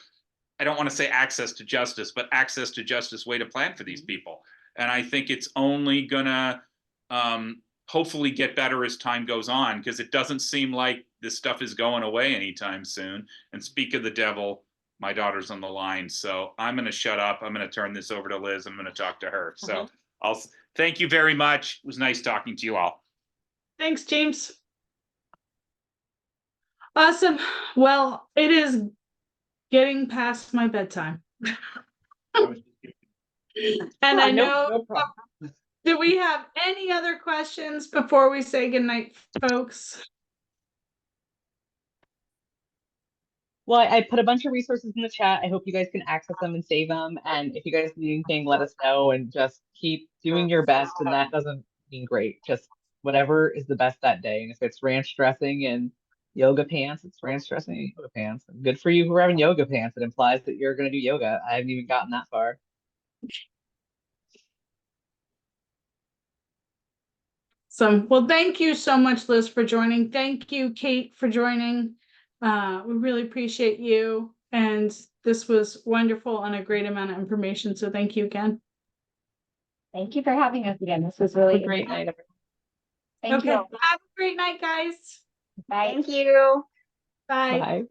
I don't want to say access to justice, but access to justice way to plan for these people. And I think it's only gonna hopefully get better as time goes on, because it doesn't seem like this stuff is going away anytime soon. And speak of the devil, my daughter's on the line, so I'm going to shut up. I'm going to turn this over to Liz. I'm going to talk to her. So I'll thank you very much. It was nice talking to you all. Thanks, James. Awesome. Well, it is getting past my bedtime. And I know, no problem. do we have any other questions before we say goodnight, folks? Well, I put a bunch of resources in the chat. I hope you guys can access them and save them. And if you guys need anything, let us know, and just keep doing your best. And that doesn't mean great, just whatever is the best that day. And if it's ranch dressing and yoga pants, it's ranch dressing and yoga pants. And good for you who are having yoga pants. It implies that you're going to do yoga. I haven't even gotten that far. So, well, thank you so much, Liz, for joining. Thank you, Kate, for joining. We really appreciate you. And this was wonderful and a great amount of information. So thank you again. Thank you for having us again. This was really Have a great night, everyone. Thank Okay. you. Have a great night, guys. Bye. Thank you. Bye. Bye.